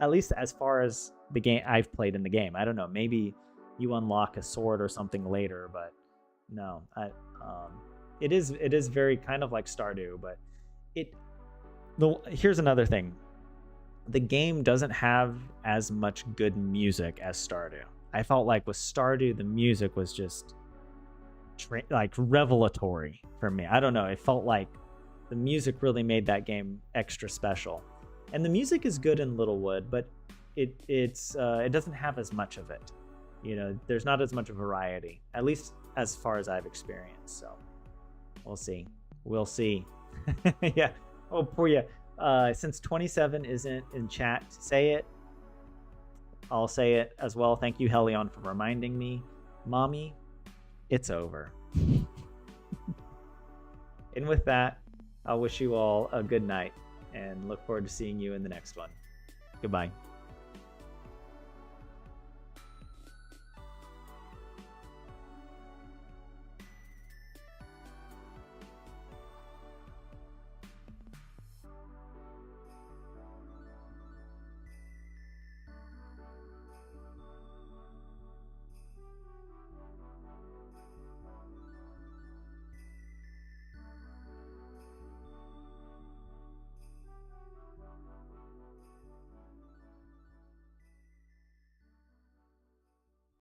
At least as far as the game I've played in the game. I don't know. Maybe you unlock a sword or something later, but no. It is very kind of like Stardew, but here's another thing. The game doesn't have as much good music as Stardew. I felt like with Stardew, the music was just like revelatory for me. I don't know. It felt like the music really made that game extra special. And the music is good in Littlewood, but it doesn't have as much of it. You know, there's not as much variety, at least as far as I've experienced. So we'll see. We'll see. Yeah. Oh, poor you. Since 27 isn't in chat to say it, I'll say it as well. Thank you, Helion, for reminding me. Mommy, it's over. And with that, I'll wish you all a good night and look forward to seeing you in the next one. Goodbye.